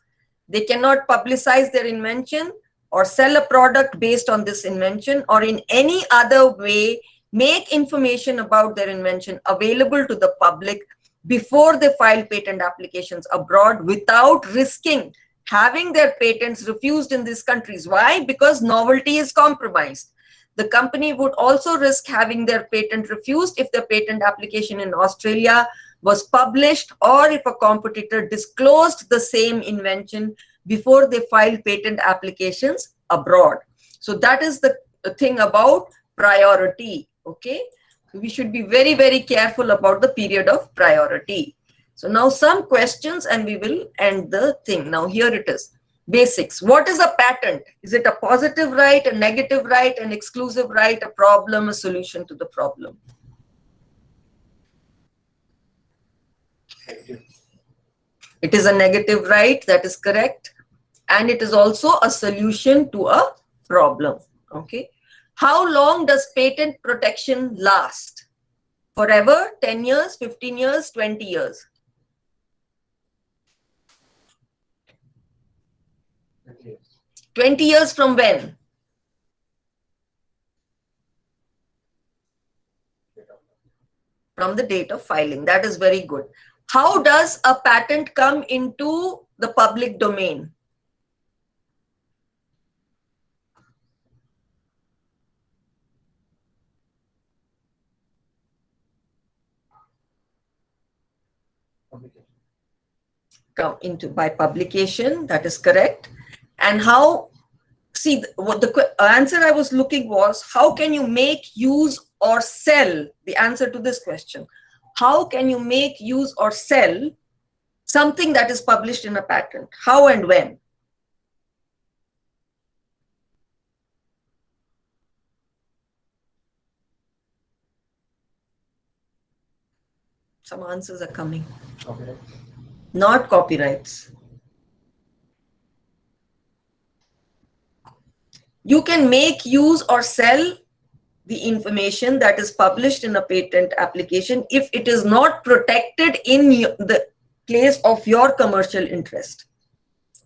They cannot publicize their invention or sell a product based on this invention or in any other way make information about their invention available to the public before they file patent applications abroad without risking having their patents refused in these countries. Why? Because novelty is compromised. The company would also risk having their patent refused if the patent application in Australia was published or if a competitor disclosed the same invention before they filed patent applications abroad. So that is the thing about priority. Okay. We should be very, very careful about the period of priority. So now some questions and we will end the thing. Now here it is. Basics. What is a patent? Is it a positive right, a negative right, an exclusive right, a problem, a solution to the problem? It is a negative right, that is correct. And it is also a solution to a problem. Okay. How long does patent protection last? Forever, 10 years, 15 years, 20 years? 20 years from when? From the date of filing. That is very good. How does a patent come into the public domain? Come into by publication, that is correct. And how, see, what the answer I was looking was, how can you make, use, or sell? The answer to this question. How can you make, use, or sell something that is published in a patent? How and when? Some answers are coming. Okay. Not copyrights. You can make, use, or sell the information that is published in a patent application if it is not protected in the place of your commercial interest.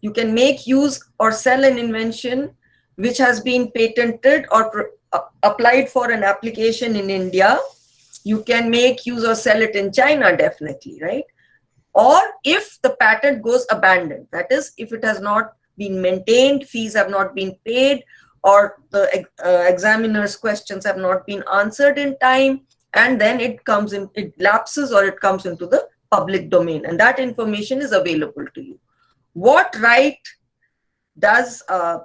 You can make, use, or sell an invention which has been patented or applied for an application in India. You can make, use, or sell it in China, definitely, right? Or if the patent goes abandoned, that is, if it has not been maintained, fees have not been paid, or the examiner's questions have not been answered in time, and then it comes in, it lapses or it comes into the public domain, and that information is available to you. What right does a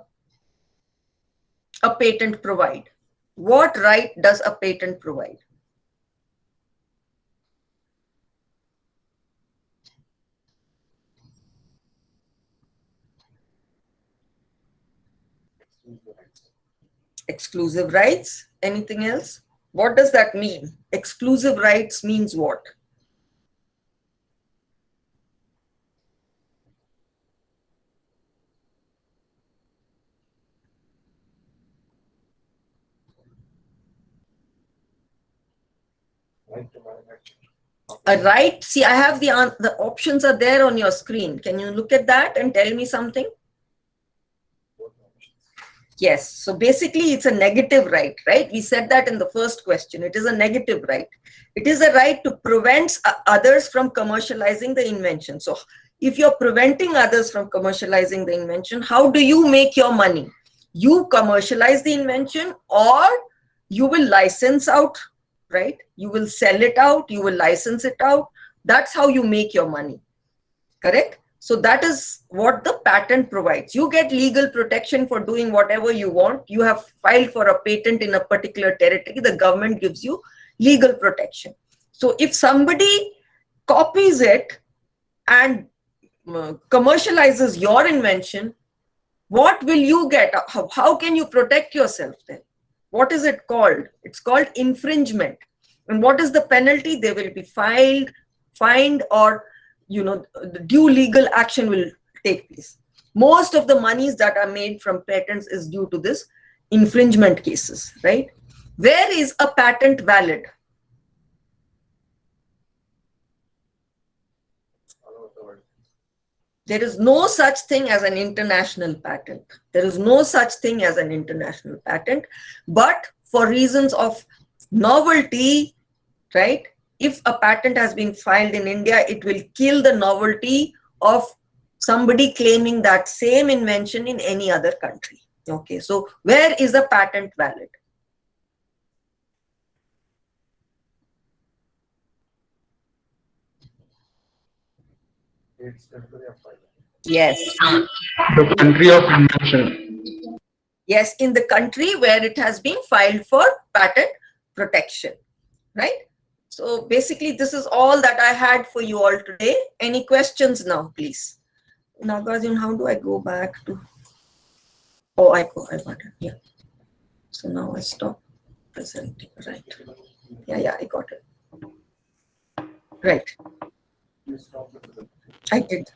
patent provide? What right does a patent provide? Exclusive rights. Anything else? What does that mean? Exclusive rights means what? Right to manufacture. A right, see, I have the options are there on your screen. Can you look at that and tell me something? Yes, so basically it's a negative right, right? We said that in the first question. It is a negative right. It is a right to prevent others from commercializing the invention. So if you're preventing others from commercializing the invention, how do you make your money? You commercialize the invention, or you will license out, right? You will sell it out, you will license it out. That's how you make your money, correct? So that is what the patent provides. You get legal protection for doing whatever you want. You have filed for a patent in a particular territory. The government gives you legal protection. So if somebody copies it and commercializes your invention, what will you get? How can you protect yourself then? What is it called? It's called infringement. And what is the penalty? They will be fined, or the due legal action will take place. Most of the monies that are made from patents is due to this infringement cases, right? Where is a patent valid? There is no such thing as an international patent. There is no such thing as an international patent, but for reasons of novelty, right? If a patent has been filed in India, it will kill the novelty of somebody claiming that same invention in any other country. Okay, so where is a patent valid? Yes. The country of invention. Yes, in the country where it has been filed for patent protection, right? So basically, this is all that I had for you all today. Any questions now, please? Nagarjun, how do I go back to? Oh, I got it. Yeah. So now I stop presenting. Right. Yeah, I got it. Right. I did.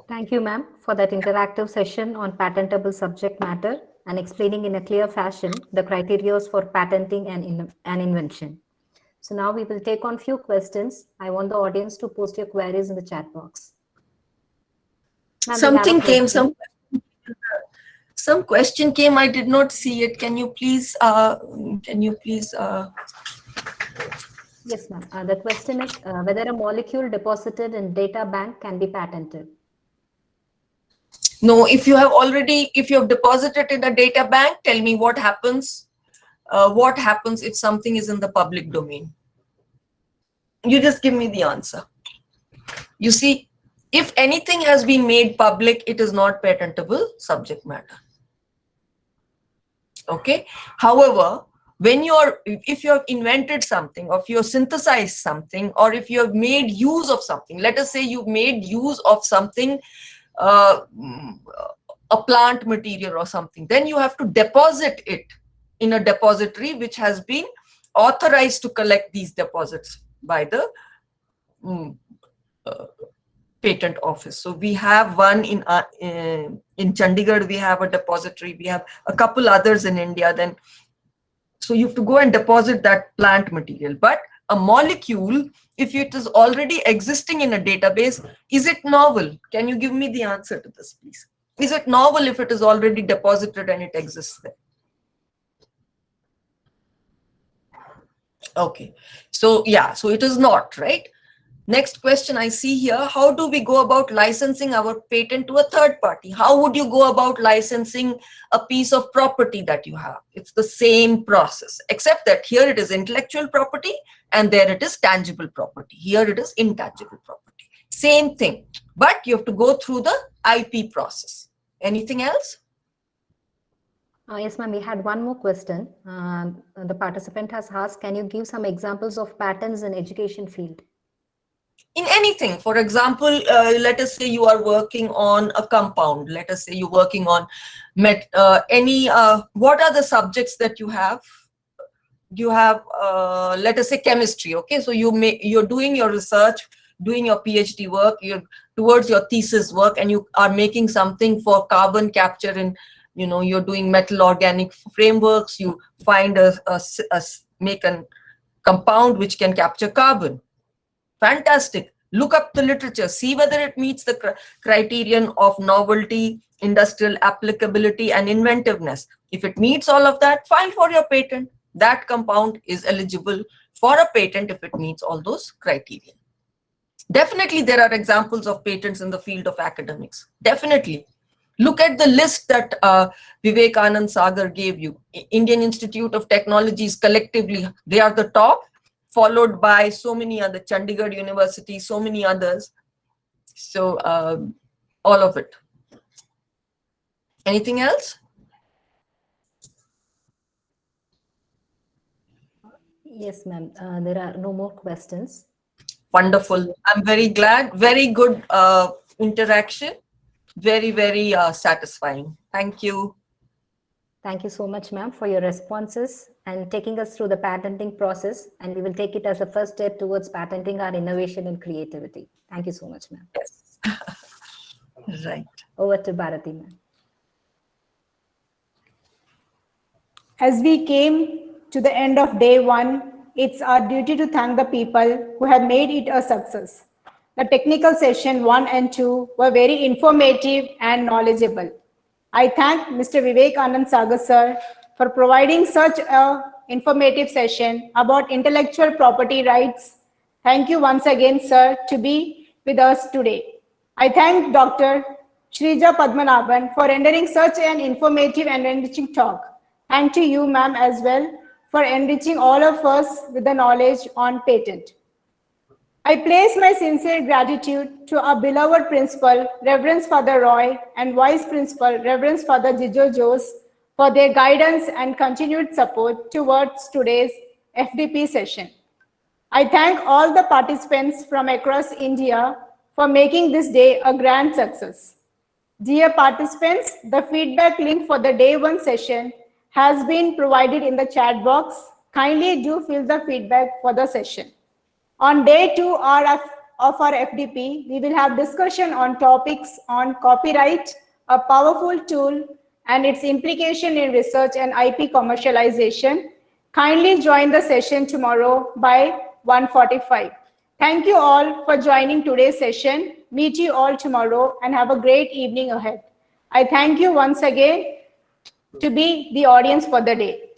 Thank you, ma'am, for that interactive session on patentable subject matter and explaining in a clear fashion the criteria for patenting an invention. So now we will take on few questions. I want the audience to post your queries in the chat box. Something came, some question came. I did not see it. Can you please? Yes, ma'am. The question is whether a molecule deposited in data bank can be patented. No, if you have deposited in a data bank, tell me what happens. What happens if something is in the public domain? You just give me the answer. You see, if anything has been made public, it is not patentable subject matter. Okay. However, if you have invented something, or if you have synthesized something, or if you have made use of something, let us say you've made use of something, a plant material or something, then you have to deposit it in a depository which has been authorized to collect these deposits. by the patent office. So we have one in Chandigarh, we have a depository, we have a couple others in India. Then, so you have to go and deposit that plant material. But a molecule, if it is already existing in a database, is it novel? Can you give me the answer to this, please? Is it novel if it is already deposited and it exists there? Okay, so yeah, so it is not, right? Next question I see here, how do we go about licensing our patent to a third party? How would you go about licensing a piece of property that you have? It's the same process, except that here it is intellectual property and there it is tangible property. Here it is intangible property. Same thing, but you have to go through the IP process. Anything else? Yes, ma'am, we had one more question. The participant has asked, can you give some examples of patents in education field? In anything, for example, let us say you are working on a compound. Let us say you're working on what are the subjects that you have? You have, let us say, chemistry. Okay, so you're doing your research, doing your PhD work, you're towards your thesis work, and you are making something for carbon capture in, you're doing metal organic frameworks. You find make a compound which can capture carbon. Fantastic. Look up the literature, see whether it meets the criterion of novelty, industrial applicability, and inventiveness. If it meets all of that, file for your patent. That compound is eligible for a patent if it meets all those criteria. Definitely, there are examples of patents in the field of academics. Definitely. Look at the list that Vivek, Anand, Sagar gave you. Indian Institute of Technologies collectively, they are the top, followed by so many other, Chandigarh University, so many others. So all of it. Anything else? Yes, ma'am. There are no more questions. Wonderful. I'm very glad. Very good interaction. Very, very satisfying. Thank you. Thank you so much, ma'am, for your responses and taking us through the patenting process. And we will take it as a first step towards patenting our innovation and creativity. Thank you so much, ma'am. Yes. Right. Over to Bharati, ma'am. As we came to the end of day one, it's our duty to thank the people who have made it a success. The technical session 1 and 2 were very informative and knowledgeable. I thank Mr. Vivek Anand Sagar sir for providing such an informative session about intellectual property rights. Thank you once again, sir, to be with us today. I thank Dr. Shrija Padmanabhan for rendering such an informative and enriching talk. And to you, ma'am, as well, for enriching all of us with the knowledge on patent. I place my sincere gratitude to our beloved Principal, Reverend Father Roy, and Vice Principal, Reverend Father Jijo Jose, for their guidance and continued support towards today's FDP session. I thank all the participants from across India for making this day a grand success. Dear participants, the feedback link for the day one session has been provided in the chat box. Kindly do fill the feedback for the session. On day 2 of our FDP, we will have discussion on topics on copyright, a powerful tool, and its implication in research and IP commercialization. Kindly join the session tomorrow by 1:45. Thank you all for joining today's session. Meet you all tomorrow and have a great evening ahead. I thank you once again to be the audience for the day.